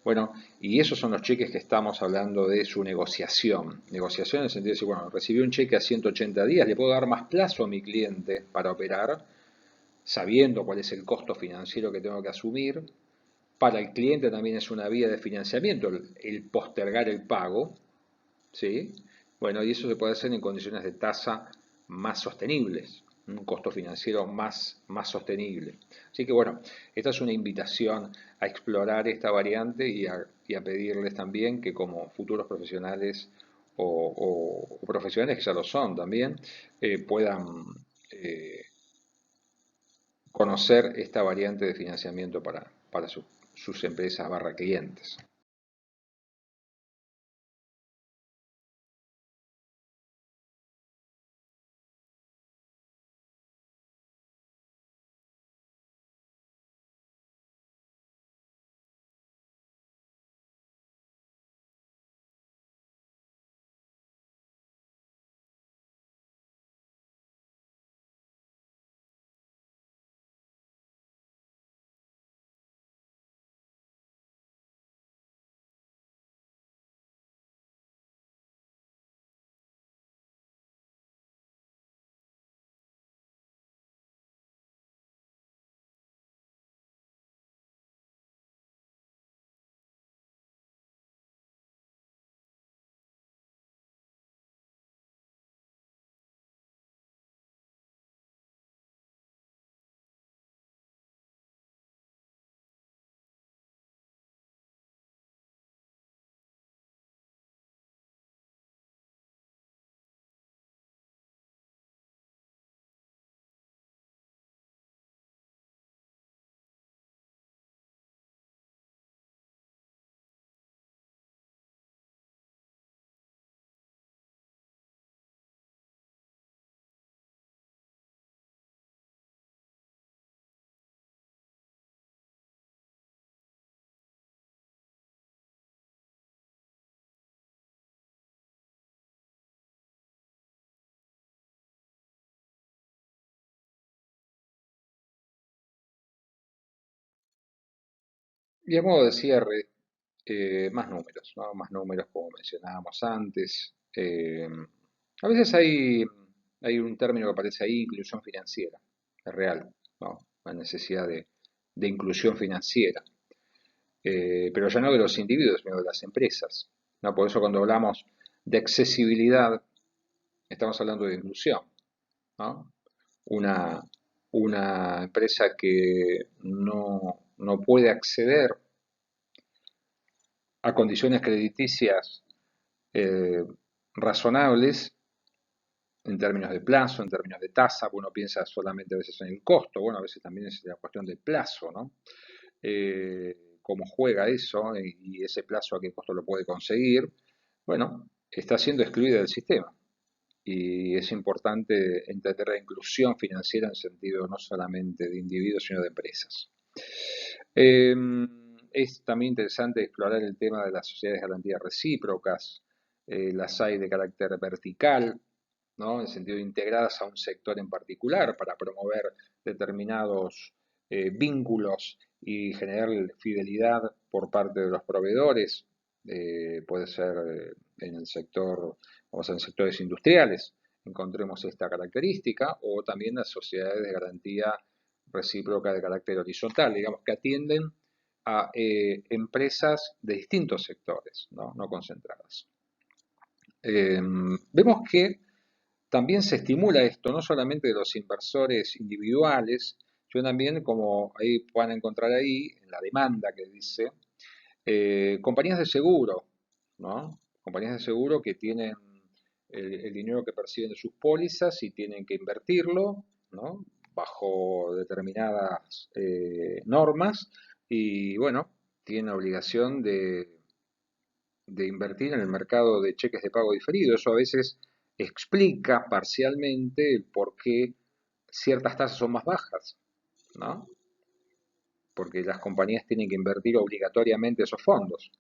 Bueno, y esos son los cheques que estamos hablando de su negociación. Negociación en el sentido de decir, bueno, recibí un cheque a 180 días, le puedo dar más plazo a mi cliente para operar, sabiendo cuál es el costo financiero que tengo que asumir. Para el cliente también es una vía de financiamiento el postergar el pago, ¿sí? Bueno, y eso se puede hacer en condiciones de tasa más sostenibles, un costo financiero más sostenible. Así que bueno, esta es una invitación a explorar esta variante y a pedirles también que como futuros profesionales o profesionales que ya lo son también, puedan eh, conocer esta variante de financiamiento para sus empresas barra clientes. Y a modo de cierre, más números, ¿no? Más números como mencionábamos antes. A veces hay un término que aparece ahí, inclusión financiera, es real, ¿no? La necesidad de inclusión financiera, pero ya no de los individuos, sino de las empresas, ¿no? Por eso cuando hablamos de accesibilidad, estamos hablando de inclusión, ¿no? Una, una empresa que no puede acceder a condiciones crediticias eh, razonables en términos de plazo, en términos de tasa, uno piensa solamente a veces en el costo, bueno, a veces también es la cuestión del plazo, ¿no? Cómo juega eso y ese plazo a qué costo lo puede conseguir, bueno, está siendo excluida del sistema. Y es importante entender la inclusión financiera en sentido no solamente de individuos, sino de empresas. Eh, es también interesante explorar el tema de las sociedades de garantías recíprocas, las hay de carácter vertical, ¿no? En sentido de integradas a un sector en particular para promover determinados vínculos y generar fidelidad por parte de los proveedores. Puede ser en el sector, vamos a en sectores industriales, encontremos esta característica, o también las sociedades de garantía recíproca de carácter horizontal, digamos que atienden a empresas de distintos sectores, ¿no? No concentradas. Vemos que también se estimula esto, no solamente de los inversores individuales, sino también, como ahí pueden encontrar ahí, en la demanda que dice, compañías de seguro, ¿no? Compañías de seguro que tienen el dinero que perciben de sus pólizas y tienen que invertirlo, ¿no? Bajo determinadas normas y, bueno, tienen obligación de invertir en el mercado de cheques de pago diferido. Eso a veces explica parcialmente el por qué ciertas tasas son más bajas, ¿no? Porque las compañías tienen que invertir obligatoriamente esos fondos,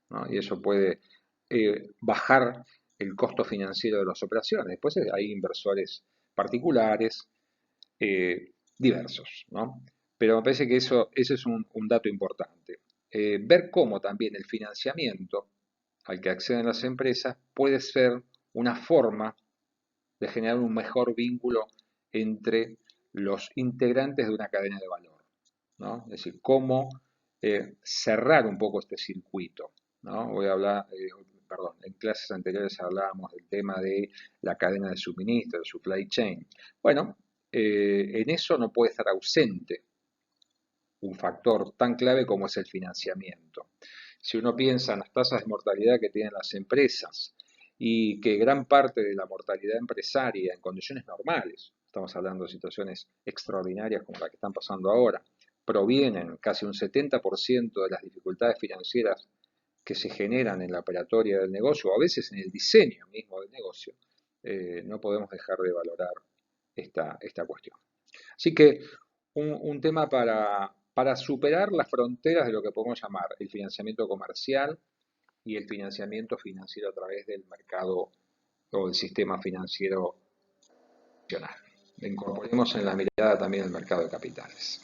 ¿no? Y eso puede bajar el costo financiero de las operaciones. Después hay inversores particulares diversos, ¿no? Pero me parece que ese es un dato importante. Ver cómo también el financiamiento al que acceden las empresas puede ser una forma de generar un mejor vínculo entre los integrantes de una cadena de valor, ¿no? Es decir, cómo cerrar un poco este circuito, ¿no? Voy a hablar, perdón, en clases anteriores hablábamos del tema de la cadena de suministro, el supply chain. Bueno, en eso no puede estar ausente un factor tan clave como es el financiamiento. Si uno piensa en las tasas de mortalidad que tienen las empresas y que gran parte de la mortalidad empresaria en condiciones normales, estamos hablando de situaciones extraordinarias como la que están pasando ahora, provienen casi un 70% de las dificultades financieras que se generan en la operatoria del negocio o a veces en el diseño mismo del negocio, no podemos dejar de valorar esta cuestión. Así que un tema para superar las fronteras de lo que podemos llamar el financiamiento comercial y el financiamiento financiero a través del mercado o del sistema financiero nacional. Incorporemos en la mirada también el mercado de capitales.